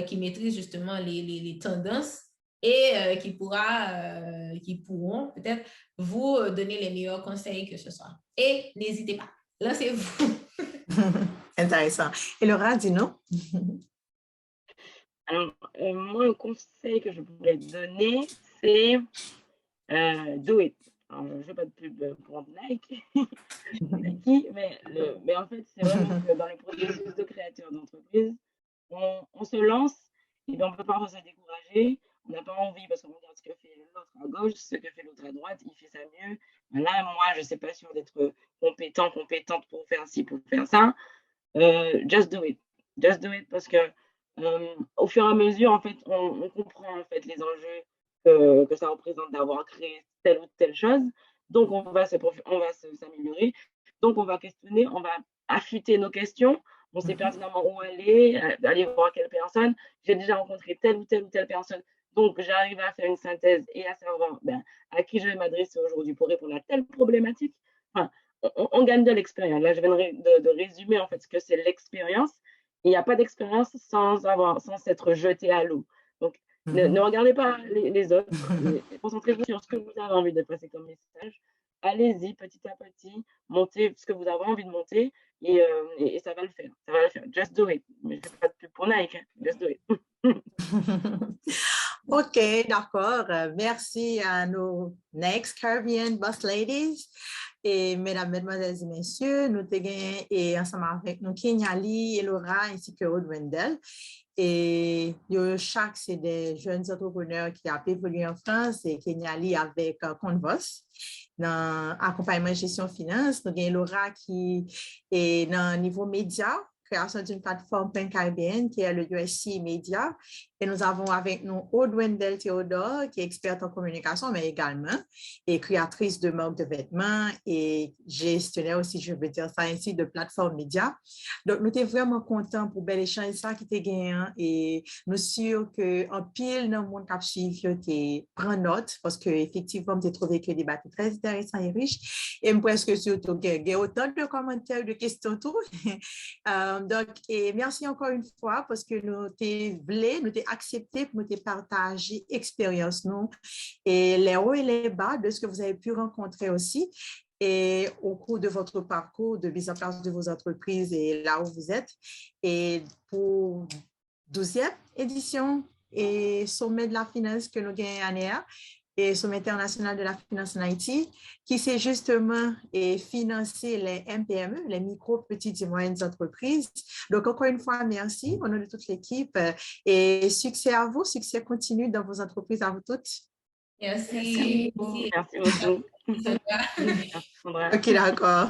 qui maîtrisent justement les tendances et qui pourront peut-être vous donner les meilleurs conseils que ce soit. Et n'hésitez pas, lancez-vous. Intéressant. Et Laura, dis-nous. Alors, moi, un conseil que je pourrais donner, c'est do it. Alors, je ne fais pas de pub pour Nike, mais en fait, c'est vraiment que dans le processus de créateur d'entreprise, on se lance et bien on peut parfois se décourager. On n'a pas envie parce qu'on regarde ce que fait l'autre à gauche, ce que fait l'autre à droite, il fait ça mieux. Là, moi, je ne suis pas sûre d'être compétente pour faire ci, pour faire ça. Just do it. Just do it parce que au fur et à mesure, en fait, on comprend en fait les enjeux que ça représente d'avoir créé telle ou telle chose. Donc, on va s'améliorer. Donc, on va questionner, on va affûter nos questions. On sait pertinemment où aller voir quelle personne. J'ai déjà rencontré telle ou telle personne. Donc, j'arrive à faire une synthèse et à savoir à qui je vais m'adresser aujourd'hui pour répondre à telle problématique. Enfin, on gagne de l'expérience. Là, je viens de résumer en fait ce que c'est l'expérience. Il n'y a pas d'expérience sans s'être jeté à l'eau. Donc, ne regardez pas les autres. Concentrez-vous sur ce que vous avez envie de passer comme message. Allez-y petit à petit, montez ce que vous avez envie de monter et ça va le faire. Ça va le faire. Just do it. Mais je ne fais pas de pub pour Nike. Hein. Just do it. OK, d'accord. Merci à nos Next Caribbean Boss Ladies. Et mesdames, mesdemoiselles et messieurs, nous avons gagné ensemble avec nous Kenyali et Laura ainsi que Aude Wendell. Et chaque, c'est des jeunes entrepreneurs qui ont évolué en France et Kenyali avec Convos dans accompagnement gestion finance. Nous avons Laura qui est dans le niveau média, création d'une plateforme pan-caribéenne qui est le USC Media. Et nous avons avec nous Aude Wendell Théodore, qui est experte en communication, mais également et créatrice de marques de vêtements et gestionnaire aussi, je veux dire ça ainsi, de plateforme média. Donc, nous sommes vraiment contents pour bel échange ça qui était gagnant et nous sommes sûrs qu'en pile dans le monde qui prend note parce qu'effectivement, nous avons trouvé que le débat est très intéressant et riche et presque surtout qu'il y a autant de commentaires, de questions tout. Donc, et merci encore une fois parce que nous t'es accepté pour nous partager expérience nous et les hauts et les bas de ce que vous avez pu rencontrer aussi et au cours de votre parcours de mise en place de vos entreprises et là où vous êtes. Et pour 12e édition et sommet de la finance que nous gagnons année et sommet international de la finance en Haïti, qui c'est justement financer les MPME, les micro, petites et moyennes entreprises. Donc, encore une fois, merci au nom de toute l'équipe et succès à vous, succès continu dans vos entreprises à vous toutes. Merci. Merci beaucoup. Merci, Sandra. OK, d'accord.